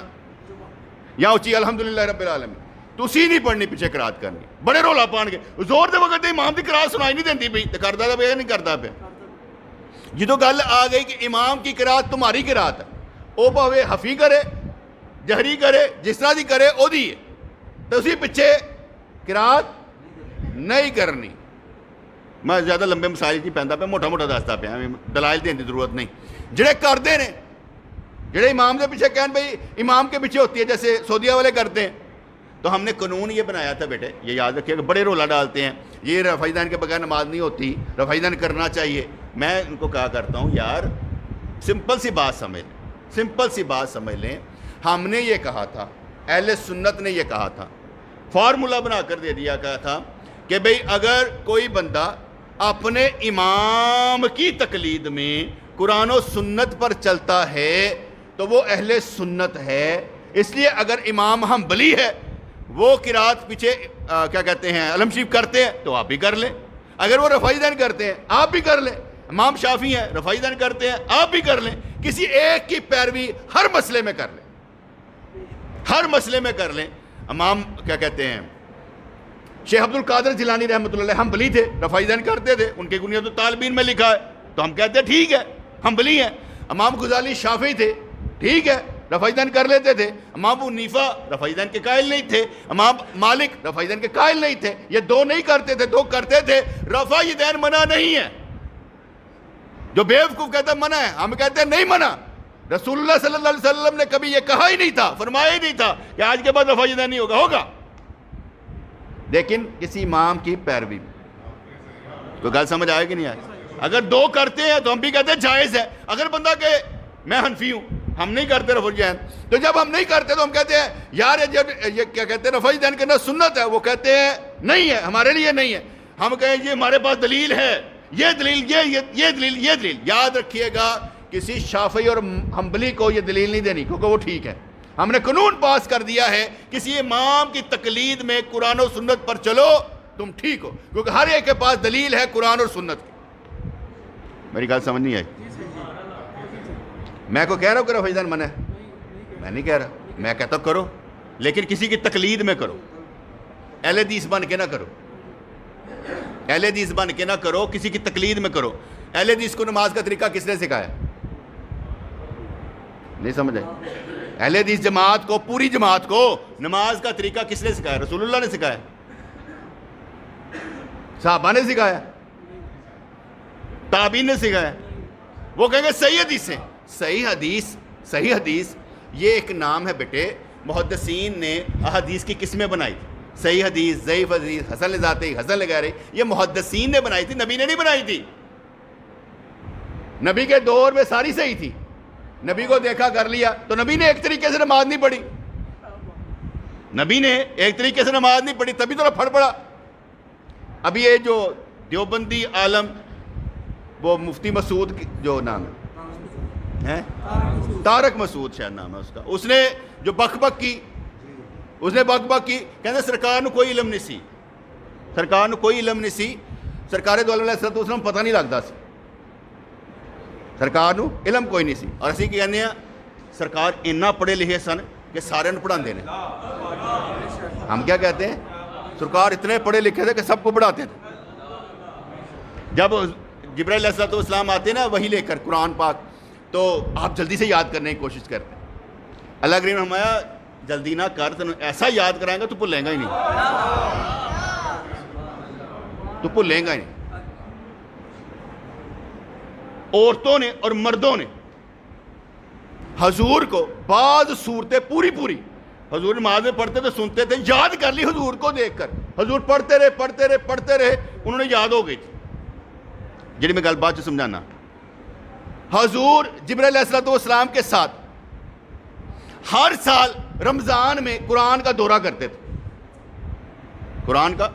یا اچھی الحمدللہ رب العالمین، تسی نہیں پڑھنی پیچھے قرات کرنی، بڑے رولا پان کے زور دے وقت امام دی قرات سنائی نہیں دیندی پئی تے کردا پیا نہیں کردا پیا، جدوں گل آ گئی کہ امام کی قرات تمہاری قرات ہے، او پاوے حفی کرے جہری کرے جس طرح دی کرے او دی ہے، تو اسی پیچھے قرات نہیں کرنی۔ میں زیادہ لمبے مسائل نہیں پہنتا پہ، موٹا موٹا دستا پیا، دلائل دینے کی ضرورت نہیں، جڑے کرتے ہیں جڑے امام کے پیچھے کہن بھائی امام کے پیچھے ہوتی ہے جیسے سعودیہ والے کرتے ہیں، تو ہم نے قانون یہ بنایا تھا بیٹے، یہ یاد رکھیے کہ بڑے رولا ڈالتے ہیں یہ رفع دین کے بغیر نماز نہیں ہوتی، رفع دین کرنا چاہیے، میں ان کو کہا کرتا ہوں یار سمپل سی بات سمجھ لیں، سمپل سی بات سمجھ لیں، ہم نے یہ کہا تھا، اہل سنت نے یہ کہا تھا، فارمولہ بنا کر دے دیا کہا تھا کہ بھئی اگر کوئی بندہ اپنے امام کی تقلید میں قرآن و سنت پر چلتا ہے تو وہ اہل سنت ہے۔ اس لیے اگر امام حنبلی ہے وہ قرات پیچھے کیا کہتے ہیں علم شریف کرتے ہیں تو آپ بھی کر لیں، اگر وہ رفعی دین کرتے ہیں آپ بھی کر لیں، امام شافعی ہیں رفعی دین کرتے ہیں آپ بھی کر لیں، کسی ایک کی پیروی ہر مسئلے میں کر لیں، ہر مسئلے میں کر لیں۔ امام کیا کہتے ہیں شیخ عبد القادر جیلانی رحمۃ اللہ علیہ حنبلی تھے، رفعی دین کرتے تھے، ان کے بنیاد الطالبین میں لکھا ہے، تو ہم کہتے ہیں ٹھیک ہے حنبلی ہیں۔ امام غزالی شافعی تھے، ٹھیک ہے رفعی دین کر لیتے تھے۔ امام ابو حنیفہ رفعی دین کے قائل نہیں تھے، امام مالک رفعی دین کے قائل نہیں تھے، یہ دو نہیں کرتے تھے، دو کرتے تھے۔ رفعی دین منع نہیں ہے، جو بیوقوف کہتا ہے منع ہے، ہم کہتے ہیں نہیں منع۔ رسول اللہ صلی اللہ علیہ وسلم نے کبھی یہ کہا ہی نہیں تھا، فرمایا ہی نہیں تھا کہ آج کے بعد رفعی دین نہیں ہوگا، ہوگا لیکن کسی امام کی پیروی میں۔ تو گل سمجھ آئے کہ نہیں آئے؟ اگر دو کرتے ہیں تو ہم بھی کہتے ہیں جائز ہے۔ اگر بندہ کہ میں حنفی ہوں، ہم نہیں کرتے رفع دین، تو جب ہم نہیں کرتے تو ہم کہتے ہیں یار یہ کیا کہتے ہیں رفع دین کرنا سنت ہے، وہ کہتے ہیں نہیں ہے، ہمارے لیے نہیں ہے۔ ہم کہیں یہ ہمارے پاس دلیل ہے، یہ دلیل یہ دلیل یہ دلیل، یاد رکھیے گا کسی شافعی اور حنبلی کو یہ دلیل نہیں دینی کیونکہ وہ ٹھیک ہے۔ ہم نے قانون پاس کر دیا ہے کسی امام کی تقلید میں قرآن و سنت پر چلو تم ٹھیک ہو، کیونکہ ہر ایک کے پاس دلیل ہے قرآن اور سنت کی۔ میری بات سمجھ نہیں آئی؟ میں کو کہہ رہا ہوں کہ رفع دین منع ہے، میں نہیں کہہ رہا، میں کہتا کرو لیکن کسی کی تقلید میں کرو، اہل حدیث بن کے نہ کرو، اہل حدیث بن کے نہ کرو، کسی کی تقلید میں کرو۔ اہل حدیث کو نماز کا طریقہ کس نے سکھایا؟ نہیں سمجھ آئی؟ اہل حدیث جماعت کو، پوری جماعت کو نماز کا طریقہ کس نے سکھایا؟ رسول اللہ نے سکھایا؟ صحابہ نے سکھایا؟ تابعین نے سکھایا؟ وہ کہیں گے صحیح حدیث ہے۔ صحیح حدیث یہ ایک نام ہے بیٹے، محدثین نے احادیث کی قسمیں بنائی تھی، صحیح حدیث، ضعیف حدیث، حسن لذاتی، حسن لغیری، یہ محدثین نے بنائی تھی، نبی نے نہیں بنائی تھی۔ نبی کے دور میں ساری صحیح تھی، نبی کو دیکھا کر لیا، تو نبی نے ایک طریقے سے نماز نہیں پڑھی، نبی نے ایک طریقے سے نماز نہیں پڑھی، تبھی تو پھڑ پڑا۔ ابھی یہ جو دیوبندی عالم، وہ مفتی مسعود جو نام ہے طارق مسعود شاید نام ہے اس کا، اس نے جو بک بک کی، کہتے سرکار نے کوئی علم نہیں سی، سرکار نے کوئی علم نہیں سی، سرکار دو علیہ السلام پتہ نہیں لگتا سی، سرکار نو علم کوئی نہیں سی، اور اسی کہنے ہیں سرکار اتنا پڑھے لکھے سن کہ سارے نو پڑھاندے نے۔ ہم کیا کہتے ہیں؟ سرکار اتنے پڑھے لکھے تھے کہ سب کو پڑھاتے تھے۔ جب جبرائیل علیہ السلام آتے نا وہی لے کر قرآن پاک، تو آپ جلدی سے یاد کرنے کی کوشش کرتے ہیں۔ اللہ کریم نے فرمایا جلدی نہ کر، تینوں ایسا یاد کرائیں گا تو بھولیں گا ہی نہیں، تو بھولیں گا ہی نہیں۔ عورتوں نے اور مردوں نے حضور کو بعض صورتیں پوری حضور نماز میں پڑھتے تھے، سنتے تھے، یاد کر لی حضور کو دیکھ کر، حضور پڑھتے رہے، انہوں نے یاد ہو گئی تھی۔ جی میں گل بات سمجھانا، حضور جبرائیل علیہ السلام کے ساتھ ہر سال رمضان میں قرآن کا دورہ کرتے تھے، قرآن کا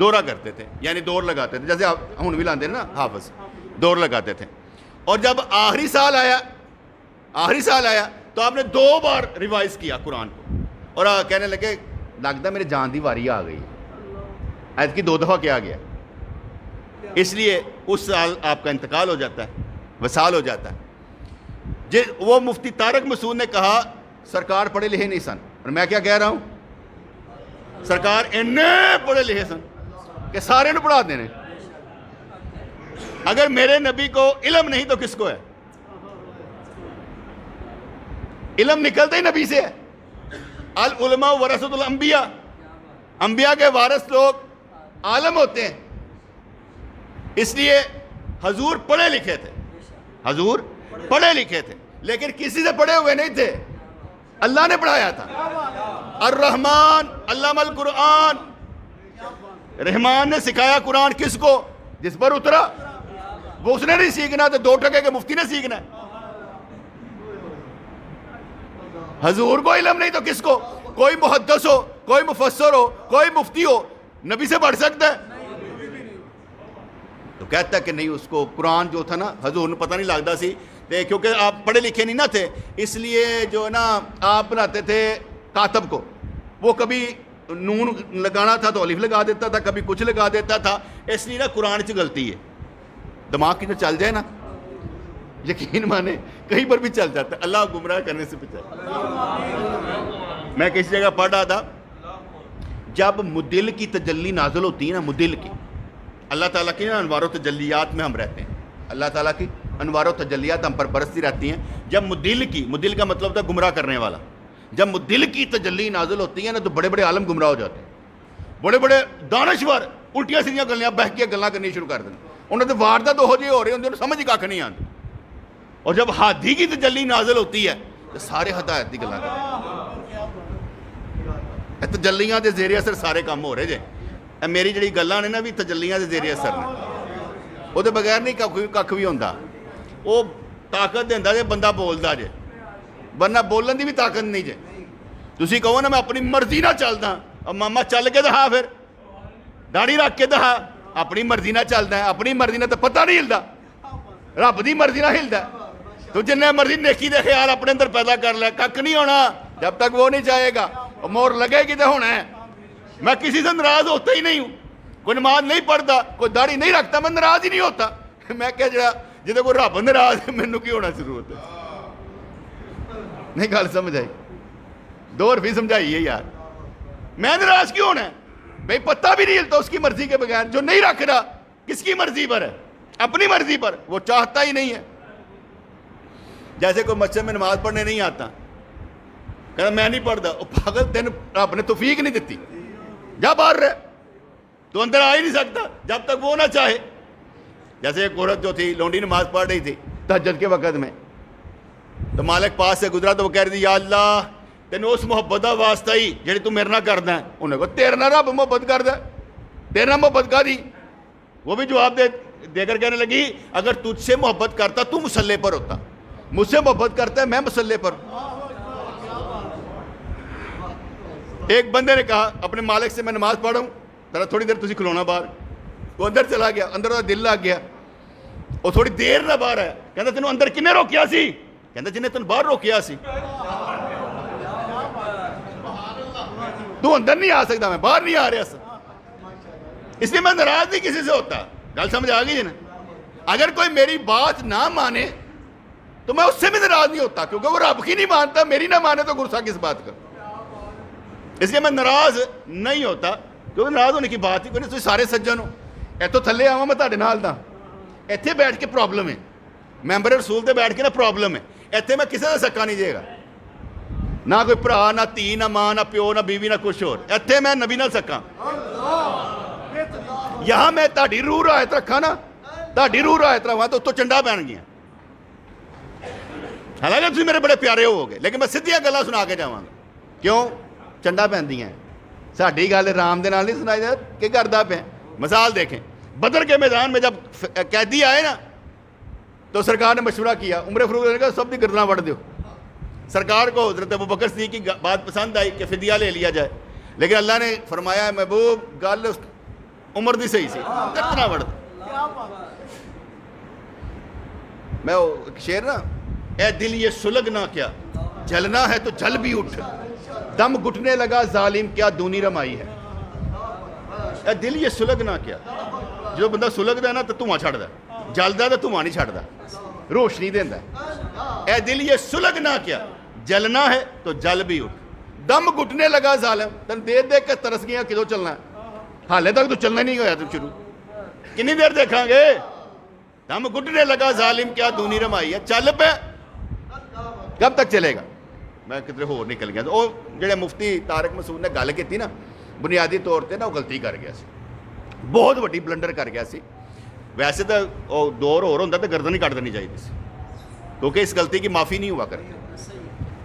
دورہ کرتے تھے، یعنی دور لگاتے تھے، جیسے آپ ہن بھی لاندے نا حافظ، دور لگاتے تھے۔ اور جب آخری سال آیا تو آپ نے 2 بار ریوائز کیا قرآن کو، اور کہنے لگے لگتا میرے جان دی واری آ گئی، ایت کی 2 دفعہ کیا گیا، اس لیے اس سال آپ کا انتقال ہو جاتا ہے، وصال ہو جاتا ہے۔ وہ مفتی طارق مسعود نے کہا سرکار پڑھے لکھے نہیں سن، اور میں کیا کہہ رہا ہوں؟ سرکار اتنے پڑھے لکھے سن کہ سارے نے پڑھا دینے۔ اگر میرے نبی کو علم نہیں تو کس کو ہے؟ علم نکلتا ہی نبی سے ہے۔ العلماء ورثۃ الانبیاء، انبیاء کے وارث لوگ عالم ہوتے ہیں، اس لیے حضور پڑھے لکھے تھے، لیکن کسی سے پڑھے ہوئے نہیں تھے، اللہ نے پڑھایا تھا۔ الرحمن علم القرآن، رحمان نے سکھایا قرآن کس کو؟ جس پر اترا، وہ اس نے نہیں سیکھنا تو 2 ٹکے کے مفتی نے سیکھنا ہے۔ حضور کو علم نہیں تو کس کو؟ کوئی محدث ہو، کوئی مفسر ہو، کوئی مفتی ہو، نبی سے پڑھ سکتا ہے؟ تو کہتا ہے کہ نہیں، اس کو قرآن جو تھا نا حضور نے پتہ نہیں لگتا سی، کیونکہ آپ پڑھے لکھے نہیں نہ تھے، اس لیے جو ہے نا آپ بناتے تھے کاتب کو، وہ کبھی نون لگانا تھا تو الف لگا دیتا تھا، کبھی کچھ لگا دیتا تھا، اس لیے نا قرآن سے غلطی ہے، دماغ کی تو چل جائے نا، یقین مانے کہیں پر بھی چل جاتا ہے، اللہ گمراہ کرنے سے بچائے۔ میں کسی جگہ پڑھ رہا تھا، جب مدل کی تجلی نازل ہوتی ہے نا، مدل کی، اللہ تعالیٰ کی نا انوار و تجلیات میں ہم رہتے ہیں، اللہ تعالیٰ کی انوار و تجلیات ہم پر برستی رہتی ہیں، جب مدل کا مطلب ہوتا ہے گمراہ کرنے والا، جب مدل کی تجلی نازل ہوتی ہے نا تو بڑے بڑے عالم گمراہ ہو جاتے ہیں، بڑے بڑے دانشور الٹیاں سیدھیاں گلیاں بہ کے گلاں کرنی شروع کر دیں، انہوں نے واردات ہو جی ہو رہے ہیں، سمجھ ہی کھ نہیں آتی، اور جب ہادی کی تجلی نازل ہوتی ہے تو سارے ہدایت کی گلاں کرتے ہیں، تجلیاں دے زیر اثر سارے کام ہو رہے جے، میری جڑی گلاں نے نا بھی تجلیاں دے زیر اثر نے، وہ دے بغیر نہیں کھ بھی ہوندا، وہ طاقت دیندا جے بندہ بولدا جے، ورنہ بولن دی بھی طاقت نہیں جے، تسی کہو نا میں اپنی مرضی نہ چلدا، اب ماما چل کے دہا، پھر داڑھی رکھ کے دہا، اپنی مرضی نہ چلدا ہے، اپنی مرضی نہ تو پتہ نہیں ہلدا، رب دی مرضی نہ ہلدا، تو جنہیں مرضی نیکی دے خیال اپنے اندر پیدا کر لے، کک نہیں ہونا جب تک وہ نہیں چاہے گا، مور لگے گی تو ہونا ہے۔ میں کسی سے ناراض ہوتا ہی نہیں ہوں، کوئی نماز نہیں پڑھتا، کوئی داڑھی نہیں رکھتا، میں ناراض ہی نہیں ہوتا، میں کیا جڑا جدے کوئی رب ناراض ہے مینوں کی ہونا ضرورت ہے؟ نہیں گل سمجھ آئی؟ 2 عرفی سمجھائی ہے یار، میں ناراض کیوں ہونا ہے بھائی؟ پتہ بھی نہیں ہلتا اس کی مرضی کے بغیر، جو نہیں رکھ رہا کس کی مرضی پر ہے؟ اپنی مرضی پر، وہ چاہتا ہی نہیں ہے۔ جیسے کوئی مسجد میں نماز پڑھنے نہیں آتا، کہتا میں نہیں پڑھتا، وہ پاگل، تین رب نے توفیق نہیں دیتی، جا باہر رہ، تو اندر آ ہی نہیں سکتا جب تک وہ نہ چاہے۔ جیسے ایک عورت جو تھی لونڈی نماز پڑھ رہی تھی تہجد کے وقت میں، تو مالک پاس سے گزرا تو وہ کہہ رہی تھی یا اللہ تینوں اس محبت کا واسطہ ہی جہی تو میرے نہ کردا ہے، انہیں کہا تیرے نہ رب محبت کردا ہے، تیرے نہ محبت کا دی؟ وہ بھی جواب دے کر کہنے لگی اگر تجھ سے محبت کرتا تو مسلح پر ہوتا، مجھ سے محبت کرتا ہے میں مسلح پر۔ ایک بندے نے کہا اپنے مالک سے میں نماز پڑھ رہا ہوں، ذرا تھوڑی دیر تسی کھلونا باہر، وہ اندر چلا گیا، اندر وہ دل لگ گیا، وہ تھوڑی دیر نہ باہر ہے، کہتا تینوں اندر کنے روکیا سی؟ کہتا جنہیں تینوں باہر روکیا سی، تو اندر نہیں آ سکتا، میں باہر نہیں آ رہا سا، اس لیے میں ناراض نہیں کسی سے ہوتا۔ گل سمجھ آ گئی جی نا؟ اگر کوئی میری بات نہ مانے تو میں اس سے بھی ناراض نہیں ہوتا، کیونکہ وہ رب کی نہیں مانتا، میری نہ مانے تو غصہ کس بات کا؟ اس لیے میں ناراض نہیں ہوتا، کیونکہ ناراض ہونے کی بات ہی کوئی نہیں، تسی سارے سجن ہو، ایتھوں تھلے آواں میں تہاڈے نال دا، ایتھے بیٹھ کے پرابلم ہے، ممبر رسول تے بیٹھ کے نا پرابلم ہے، ایتھے میں کسی سے سکا نہیں جائے گا، نہ کوئی بھرا، نہ دھی، نہ ماں، نہ پیو، نہ بیوی، نہ کچھ اور، ایتھے میں نبی نال سکا۔ یہاں میں تہاڈی روح رعایت رکھا نا، تہاڈی روح رعایت رکھا تو چنڈا پہن گیا، حالانکہ تسی میرے بڑے پیارے ہو گئے، لیکن میں سیدھیاں گلاں سنا کے جاواں گا، کیوں؟ چنڈا پہندیاں ہیں، ساڈی گل رام دے نال نہیں سنائی جائے کہ کردا پیا۔ مثال دیکھیں، بدر کے میدان میں جب قیدی آئے نا تو سرکار نے مشورہ کیا، عمر فاروق نے کہا سب دی گردناں وڈ دیو۔ سرکار کو حضرت ابوبکر صدیق کی بات پسند آئی کہ فدیہ لے لیا جائے، لیکن اللہ نے فرمایا محبوب گل عمر دی صحیح سی، گردناں وڈ۔ میں شعر نا، اے دل یہ سلگنا کیا، جلنا ہے تو جل بھی اٹھ، دم گھٹنے لگا ظالم کیا دونی رمائی ہے۔ اے دل یہ سلگنا کیا، جو بندہ سلگدا ہے نا تو دھواں چھڑدا ہے، جلدا تو دھواں نہیں چھڑدا، روشنی دیندا ہے۔ اے دل یہ سلگنا کیا، جلنا ہے تو جل بھی اٹھ، دم گھٹنے لگا ظالم، تن دیکھ دیکھ کے ترس گیا کدوں چلنا ہے، حالے تک تو چلنا نہیں ہویا تم شروع، کنی دیر دیکھاں گے؟ دم گھٹنے لگا ظالم کیا دونی رمائی ہے، چل پہ، کب تک چلے گا؟ میں کدھر ہور نکل گیا۔ وہ جڑے مفتی طارق مسعود نے گل کی نا، بنیادی طور پہ نا وہ غلطی کر گیا سی، بہت وڈی بلنڈر کر گیا سی۔ ویسے تو وہ دور ہور ہوندا تو گردن ہی کٹ دینی چاہیے سی، کیونکہ اس غلطی کی معافی نہیں ہوا کرتی،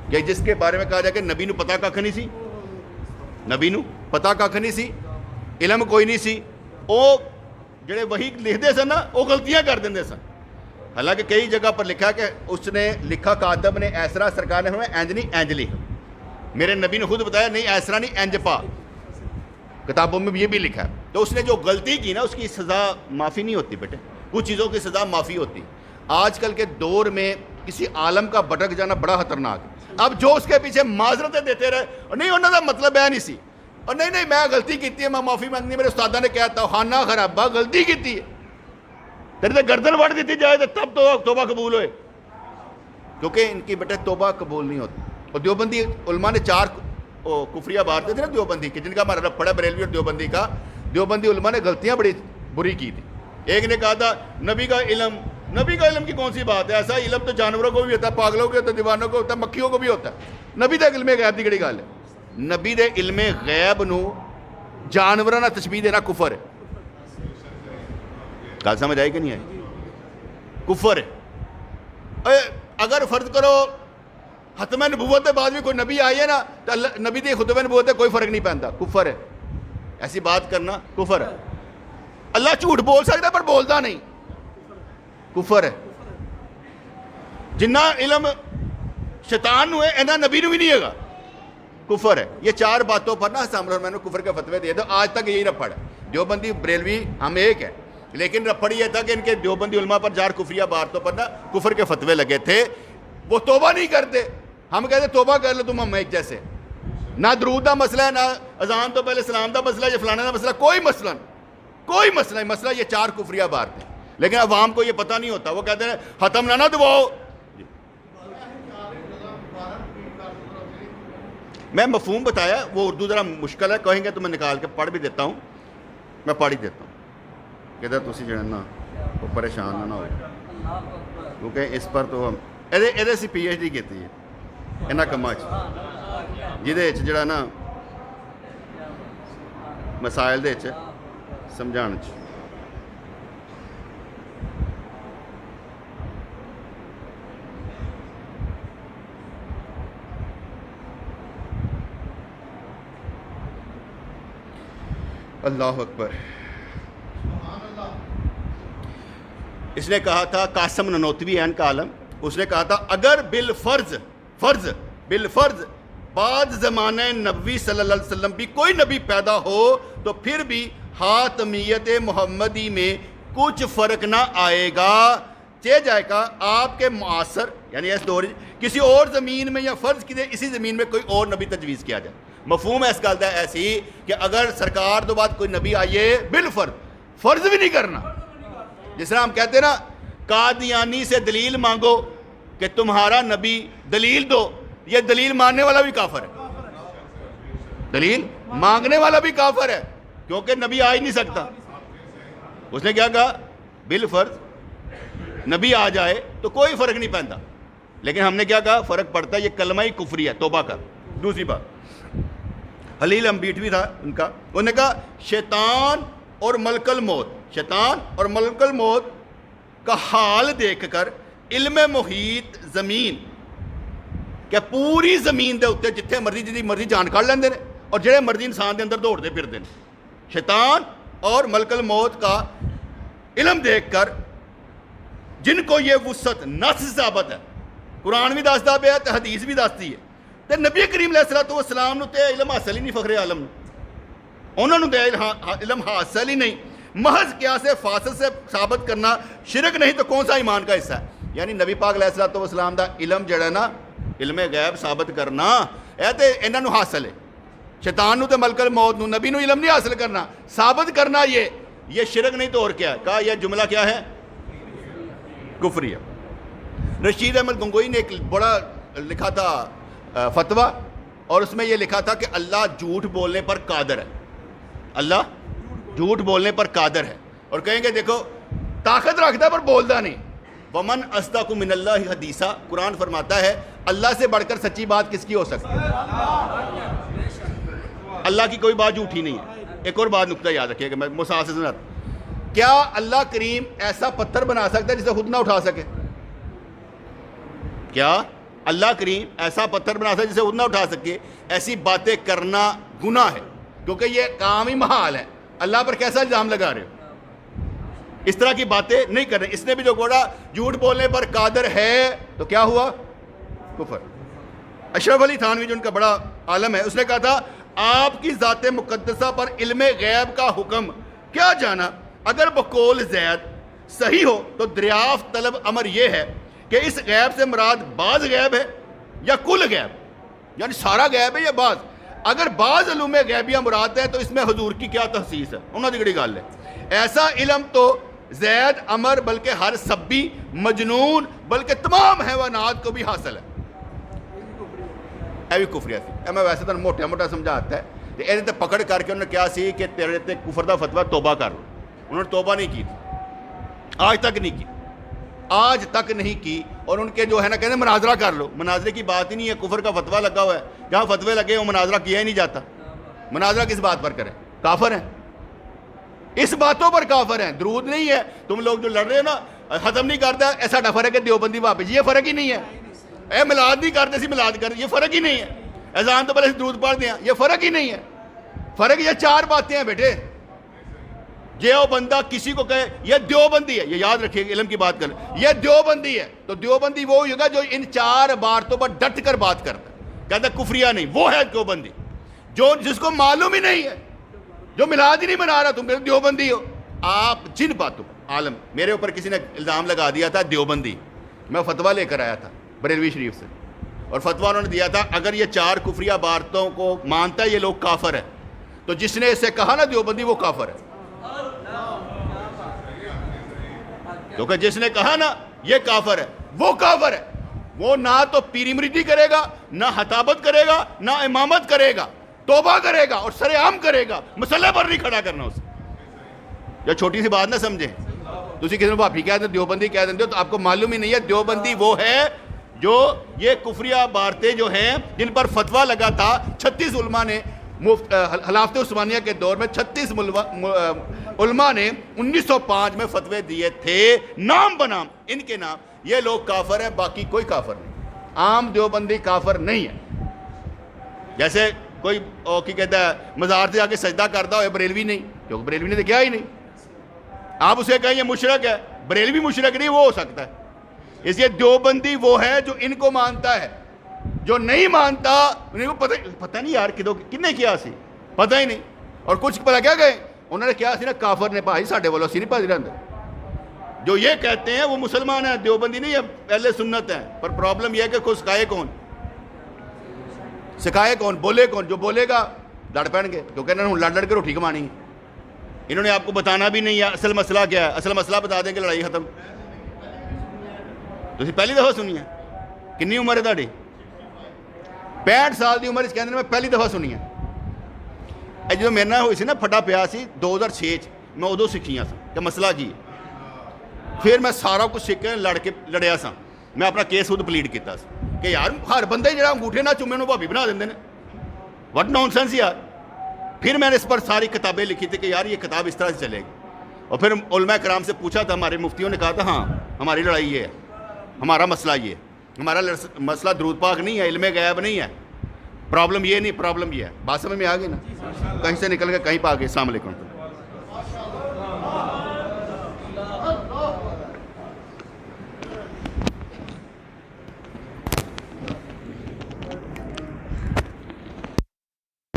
کہ جس کے بارے میں کہا جائے کہ نبی نو پتہ کھ نہیں سی، نبی نو پتہ کھ نہیں سی، علم کوئی نہیں سی، وہ جڑے وہی لکھتے سن نا وہ غلطیاں کر دیں سن۔ حالانکہ کئی جگہ پر لکھا کہ اس نے لکھا کاتب نے ایسرا، سرکار نے فرمایا انج نہیں انج لکھ، میرے نبی نے خود بتایا نہیں ایسرا نہیں انج پا، کتابوں میں بھی یہ بھی لکھا ہے. تو اس نے جو غلطی کی نا اس کی سزا معافی نہیں ہوتی بیٹے, کچھ چیزوں کی سزا معافی ہوتی. آج کل کے دور میں کسی عالم کا بھٹک جانا بڑا خطرناک ہے. اب جو اس کے پیچھے معذرتیں دیتے رہے, اور نہیں انہوں کا مطلب ہے نہیں سی, اور نہیں میں غلطی کی ہے, میں معافی مانگنی, میرے استادہ نے کہا تھا خانہ خرابہ غلطی کی ہے, تیرے سے گردن وڑ دیتی جائے تو تب تو توبہ قبول ہوئے, کیونکہ ان کی بیٹے توبہ قبول نہیں ہوتی. اور دیوبندی علماء نے 4 کفریہ بارتے تھے نا دیوبندی کے, جن کا ہمارا رب پڑا بریلوی اور دیوبندی کا. دیوبندی علماء نے غلطیاں بڑی بری کی تھی. ایک نے کہا تھا نبی کا علم کی کون سی بات ہے, ایسا علم تو جانوروں کو بھی ہوتا ہے, پاگلوں کو ہوتا ہے, دیوانوں کو ہوتا ہے, مکھیوں کو بھی ہوتا ہے. نبی دے علم غیب دی کڑی گل ہے. نبی دے علم غیب نو جانوراں نال تشبیہ دینا کفر ہے. گل سمجھ آئی کہ نہیں آئی؟ کفر ہے. اگر فرض کرو ختم نبوت کے بعد بھی کوئی نبی آئی ہے نا تو نبی دی ختم نبوت سے کوئی فرق نہیں پہنتا, کفر ہے. ایسی بات کرنا کفر ہے. اللہ جھوٹ بول سکتا ہے پر بولتا نہیں, کفر ہے. جنہ علم شیطان نو ہے اینا نبی نو بھی نہیں ہے گا, کفر ہے. یہ 4 باتوں پر نا حسام میں نے کفر کے فتوے دیے تو آج تک یہی رپڑ ہے. دیوبندی بریلوی ہم ایک ہے, لیکن رپڑ یہ تھا کہ ان کے دیوبندی علماء پر 4 کفریہ باتوں پر نا کفر کے فتوے لگے تھے. وہ توبہ نہیں کرتے, ہم کہتے توبہ کر لو تم ہم ایک جیسے. نہ درود کا مسئلہ ہے, نہ اذان تو پہلے سلام کا مسئلہ, یا فلانے کا مسئلہ, کوئی مسئلہ نہیں. مسئلہ یہ 4 کفریہ بات ہیں, لیکن عوام کو یہ پتہ نہیں ہوتا. وہ کہتے ہیں ختم نہ دباؤ. میں مفہوم بتایا, وہ اردو ذرا مشکل ہے, کہیں گے تو میں نکال کے پڑھ بھی دیتا ہوں, میں پڑھ ہی دیتا ہوں کہ تسی جو ہے نا وہ پریشان نہ ہو, کیونکہ اس پر تو ہم یہ سی پی ایچ ڈی کی ہے یہاں کاموں جہد جڑا نا مسائل دے سمجھان اللہ اکبر. اس نے کہا تھا قاسم ننوتوی این کا عالم, اس نے کہا تھا اگر بالفرض بعد زمانہ نبوی صلی اللہ علیہ وسلم بھی کوئی نبی پیدا ہو تو پھر بھی حاتمیت محمدی میں کچھ فرق نہ آئے گا. جائے گا آپ کے معاصر یعنی اس دور کسی اور زمین میں, یا فرض کی اسی زمین میں کوئی اور نبی تجویز کیا جائے. مفہوم ہے اس گل کا ایسی کہ اگر سرکار تو بعد کوئی نبی آئیے فرض بھی نہیں کرنا. جس طرح ہم کہتے ہیں نا قادیانی سے دلیل مانگو کہ تمہارا نبی دلیل دو, یہ دلیل ماننے والا بھی کافر ہے, دلیل مانگنے والا بھی کافر ہے, کیونکہ نبی آ ہی نہیں سکتا. اس نے کیا کہا بالفرض نبی آ جائے تو کوئی فرق نہیں پڑتا, لیکن ہم نے کیا کہا فرق پڑتا ہے, یہ کلمہ ہی کفری ہے, توبہ کر. دوسری بات خلیل امبیٹوی تھا ان کا, انہوں نے کہا شیطان اور ملک الموت کا حال دیکھ کر علم محیط زمین کہ پوری زمین دے اتنے جتھے مرضی جی مرضی جان کر لیندے نے, اور جڑے مرضی انسان دے اندر دوڑتے پھرتے ہیں. شیطان اور ملک الموت کا علم دیکھ کر جن کو یہ وسعت نص ثابت ہے, قرآن بھی دستا پیا تے حدیث بھی دستی ہے, تے نبی کریم علیہ الصلوۃ والسلام نو تے علم حاصل ہی نہیں, فخر عالم انہوں نے علم حاصل ہی نہیں. محض قیاس فاصل سے ثابت کرنا شرک نہیں تو کون سا ایمان کا حصہ ہے. یعنی نبی پاک علیہ الصلوۃ والسلام دا علم جڑا نا علم غیب ثابت کرنا اے تے انہاں نو حاصل ہے, شیطان نو تے ملک الموت نو نبی نو علم نہیں حاصل کرنا, ثابت کرنا یہ شرک نہیں تو اور کیا ہے. کہا یہ جملہ کیا ہے, کفری ہے. رشید احمد گنگوئی نے ایک بڑا لکھا تھا فتویٰ, اور اس میں یہ لکھا تھا کہ اللہ جھوٹ بولنے پر قادر ہے, اللہ جھوٹ بولنے پر قادر ہے, اور کہیں گے دیکھو طاقت رکھتا ہے پر بولتا نہیں. ومن اصدق من اللہ حدیثا, قرآن فرماتا ہے اللہ سے بڑھ کر سچی بات کس کی ہو سکتی ہے, اللہ کی کوئی بات جھوٹی نہیں ہے. ایک اور بات نقطہ یاد رکھیے کہ میں مثال سے سناتا ہوں, کیا اللہ کریم ایسا پتھر بنا سکتا ہے جسے خود نہ اٹھا سکے؟ کیا اللہ کریم ایسا پتھر بنا سکتا ہے جسے خود نہ اٹھا سکے؟ ایسی باتیں کرنا گناہ ہے, کیونکہ یہ کام ہی محال ہے. اللہ پر کیسا الزام لگا رہے ہو؟ اس طرح کی باتیں نہیں کر رہے. اس نے بھی جو گوڑا جھوٹ بولنے پر قادر ہے تو کیا ہوا, کفر. اشرف علی تھانوی جو ان کا بڑا عالم ہے, اس نے کہا تھا آپ کی ذات مقدسہ پر علم غیب کا حکم کیا جانا؟ اگر بقول زید صحیح ہو تو دریافت طلب امر یہ ہے کہ اس غیب سے مراد بعض غیب ہے یا کل غیب، یعنی سارا غیب ہے یا بعض؟ اگر بعض علوم غیبیہ مراد ہے تو اس میں حضور کی کیا تخصیص ہے؟ انہوں نے بڑی گل ہے، ایسا علم تو زید امر بلکہ ہر سبی مجنون بلکہ تمام حیوانات کو بھی حاصل ہے۔ اے بھی کفری سی، میں ویسے تو موٹا موٹا سمجھاتا ہے، یہ تے پکڑ کر کے انہوں نے کیا سی کہ تیرے تے کفر دا فتویٰ توبہ کر لو، انہوں نے توبہ نہیں کی تھی، آج تک نہیں کی، آج تک نہیں کی۔ اور ان کے جو ہے نا کہتے ہیں مناظرہ کر لو، مناظرے کی بات ہی نہیں ہے، کفر کا فتویٰ لگا ہوا ہے، جہاں فتوے لگے وہ مناظرہ کیا ہی نہیں جاتا، مناظرہ کس بات پر کریں؟ کافر ہیں، اس باتوں پر کافر ہیں، درود نہیں ہے۔ تم لوگ جو لڑ رہے ہو نا ختم نہیں کرتا، ایسا فرق ہے کہ دیوبندی واپس، یہ فرق ہی نہیں ہے۔ اے میلاد نہیں کرتے سی میلاد کرتے، یہ فرق ہی نہیں ہے۔ اذان تو پہلے درود پڑھتے ہیں، یہ فرق ہی نہیں ہے۔ فرق یہ چار باتیں ہیں بیٹے۔ یہ وہ بندہ کسی کو کہے یہ دیوبندی ہے، یہ یاد رکھیے، علم کی بات کریں، یہ دیوبندی ہے، تو دیوبندی وہ ہوگا جو ان چار باتوں پر ڈٹ کر بات کرتا ہے، کہتا ہے کفریہ نہیں، وہ ہے دیوبندی۔ جو جس کو معلوم ہی نہیں ہے، جو میلاد ہی نہیں منا رہا، تم کہتے دیوبندی ہو۔ آپ جن باتوں پر عالم، میرے اوپر کسی نے الزام لگا دیا تھا دیوبندی، میں فتویٰ لے کر آیا تھا بریلوی شریف سے، اور فتویٰ انہوں نے دیا تھا اگر یہ چار کفریہ باتوں کو مانتا ہے یہ لوگ کافر ہے، تو جس نے اسے کہا نا دیوبندی وہ کافر ہے، کیونکہ جس نے کہا نا یہ کافر ہے وہ کافر ہے۔ وہ نہ تو پیری مریدی کرے گا، نہ خطابت کرے گا، نہ امامت کرے گا، توبہ کرے گا اور سر عام کرے گا، مسئلے پر نہیں کھڑا کرنا اسے۔ یا چھوٹی سی بات نہ سمجھیں، تسی کسی نے بھاپی کہہ دیں دیوبندی کہہ دیں تو آپ کو معلوم ہی نہیں ہے۔ دیوبندی وہ ہے جو یہ کفریہ باتیں جو ہیں جن پر فتویٰ لگا تھا 36 علماء نے، خلافت عثمانیہ کے دور میں 36 علماء نے 1905 میں فتوے دیے تھے نام بنام، ان کے نام، یہ لوگ کافر ہیں، باقی کوئی کافر نہیں۔ عام دیوبندی کافر نہیں ہے۔ جیسے کوئی کی کہتا ہے مزار سے آ کے سجدہ کرتا ہو، بریلوی نہیں، کیونکہ بریلوی نے تو کیا ہی نہیں۔ آپ اسے کہیں یہ مشرک ہے، بریلوی مشرک نہیں، وہ ہو سکتا ہے۔ اس لیے دیوبندی وہ ہے جو ان کو مانتا ہے، جو نہیں مانتا انہیں کو پتہ نہیں یار کنے کیا سی، پتہ ہی نہیں۔ اور کچھ پتہ کیا گئے انہوں نے کیا سی نا، کافر نے پائی ساڑھے والوں سی نہیں پائی رہتے، جو یہ کہتے ہیں وہ مسلمان ہیں، دیوبندی نہیں ہے، اہل سنت ہیں۔ پر پرابلم یہ ہے کہ خود سکھائے کون، سکھائے کون، بولے کون؟ جو بولے گا لڑ پڑیں گے، کیونکہ انہوں نے لڑ کے روٹی کمانی ہے۔ انہوں نے آپ کو بتانا بھی نہیں ہے اصل مسئلہ کیا ہے، اصل مسئلہ بتا دیں کہ لڑائی ختم۔ تو پہلی دفعہ سنی ہے، کنی عمر ہے تاری؟ 65 سال دی عمر اس کہنے میں پہلی دفعہ سنی ہے۔ جو میرے نہ ہوئی سی نا پھٹا پیا سی 2006 میں ادو سیکھیاں سا کہ مسئلہ کی ہے، پھر میں سارا کچھ سیکھ کے لڑیا سا، میں اپنا کیس خود پلیڈ کیتا سا کہ یار ہر بندے جڑا انگوٹھے نہ چومے نو بھابی بنا دیندے نے، وٹ نون سینس یار۔ پھر میں نے اس پر ساری کتابیں لکھی تھی کہ یار یہ کتاب اس طرح سے چلے گی، اور پھر علماء کرام سے پوچھا تھا، ہمارے مفتیوں نے کہا تھا ہاں ہماری لڑائی یہ ہے، ہمارا مسئلہ یہ ہے، ہمارا مسئلہ درود پاک نہیں ہے، علم غیب نہیں ہے، پرابلم یہ نہیں، پرابلم یہ ہے۔ بات سمجھ میں آ گئی نا؟ کہیں سے نکل کے کہیں پہ آ گئے۔ السلام علیکم۔